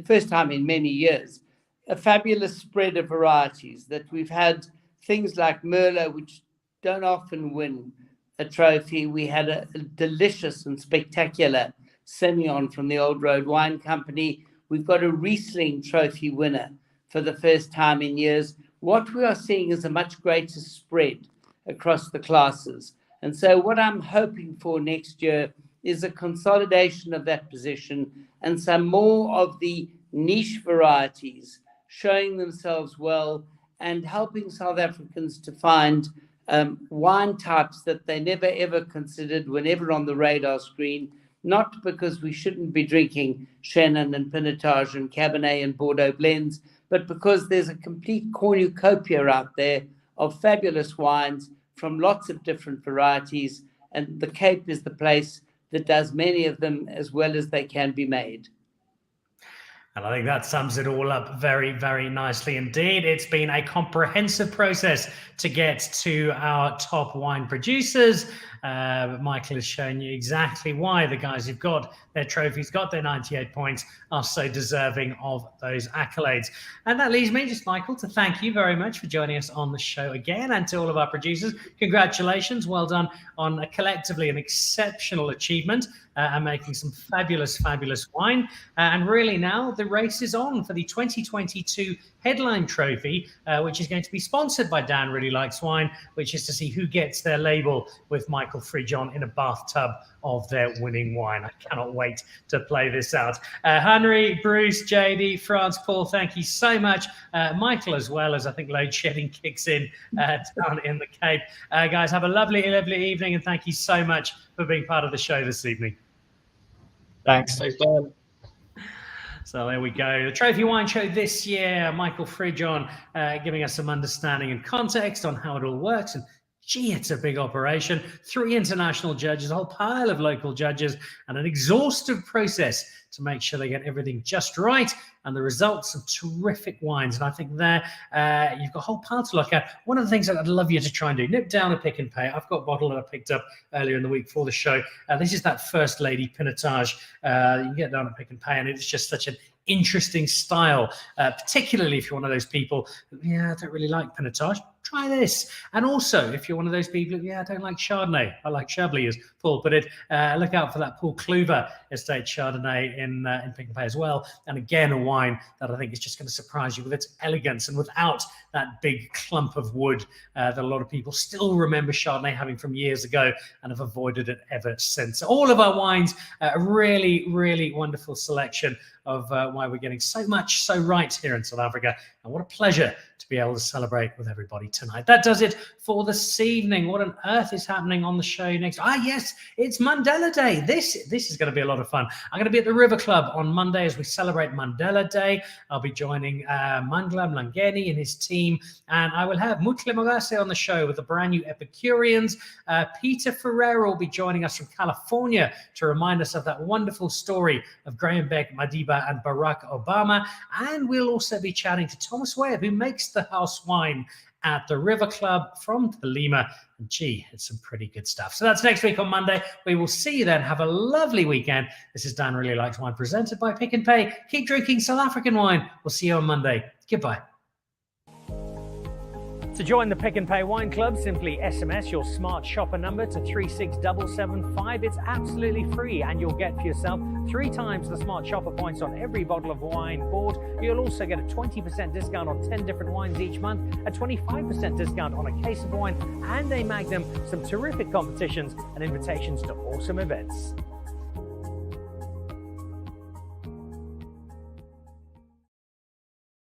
first time in many years, a fabulous spread of varieties, that we've had things like Merlot, which don't often win a trophy. We had a delicious and spectacular Semillon from the Old Road Wine Company. We've got a Riesling trophy winner for the first time in years. What we are seeing is a much greater spread across the classes. And so what I'm hoping for next year is a consolidation of that position and some more of the niche varieties showing themselves well and helping South Africans to find wine types that they never ever considered were never on the radar screen, not because we shouldn't be drinking Chenin and Pinotage and Cabernet and Bordeaux blends, but because there's a complete cornucopia out there of fabulous wines from lots of different varieties, and the Cape is the place that does many of them as well as they can be made. And I think that sums it all up very, very nicely indeed. It's been a comprehensive process to get to our top wine producers. But Michael has shown you exactly why the guys who've got their trophies, got their 98 points, are so deserving of those accolades. And that leaves me, just Michael, to thank you very much for joining us on the show again, and to all of our producers. Congratulations. Well done on collectively an exceptional achievement and making some fabulous, fabulous wine. And really now the race is on for the 2022 Headline Trophy, which is going to be sponsored by Dan Really Likes Wine, which is to see who gets their label with Michael Fridjhon in a bathtub of their winning wine. I cannot wait to play this out. Henry, Bruce, JD, France, Paul, thank you so much. Michael as well, as I think load shedding kicks in down in the Cape. Guys, have a lovely, lovely evening, and thank you so much for being part of the show this evening. Thanks. Thanks, Dan. So there we go. The Trophy Wine Show this year, Michael Fridjhon giving us some understanding and context on how it all works. And gee, it's a big operation. 3 international judges, a whole pile of local judges, and an exhaustive process to make sure they get everything just right. And the results, some terrific wines. And I think there you've got a whole pile to look at. One of the things that I'd love you to try and do, nip down a Pick and Pay. I've got a bottle that I picked up earlier in the week for the show. This is that First Lady Pinotage. You can get down a Pick and Pay, and it's just such an interesting style, particularly if you're one of those people, I don't really like Pinotage. Try this. And also, if you're one of those people, I don't like Chardonnay. I like Chablis, as Paul put it. Look out for that Paul Cluver Estate Chardonnay in Pick and Pay as well. And again, a wine that I think is just going to surprise you with its elegance and without that big clump of wood that a lot of people still remember Chardonnay having from years ago and have avoided it ever since. So all of our wines, a really, really wonderful selection of why we're getting so much so right here in South Africa. And what a pleasure to be able to celebrate with everybody tonight. That does it for this evening. What on earth is happening on the show next? Yes, it's Mandela Day. This is going to be a lot of fun. I'm going to be at the River Club on Monday as we celebrate Mandela Day. I'll be joining Mangla Mlangeni and his team, and I will have Mutle Mogase on the show with the brand new Epicureans. Peter Ferreira will be joining us from California to remind us of that wonderful story of Graham Beck, Madiba, and Barack Obama. And we'll also be chatting to Thomas Webb, who makes the house wine at the River Club from Lima. And gee, it's some pretty good stuff. So that's next week on Monday. We will see you then. Have a lovely weekend. This is Dan Really Likes Wine, presented by Pick and Pay. Keep drinking South African wine. We'll see you on Monday. Goodbye. To join the Pick and Pay Wine Club, simply SMS your smart shopper number to 36775. It's absolutely free, and you'll get for yourself 3 times the smart shopper points on every bottle of wine bought. You'll also get a 20% discount on 10 different wines each month, a 25% discount on a case of wine, and a Magnum, some terrific competitions and invitations to awesome events.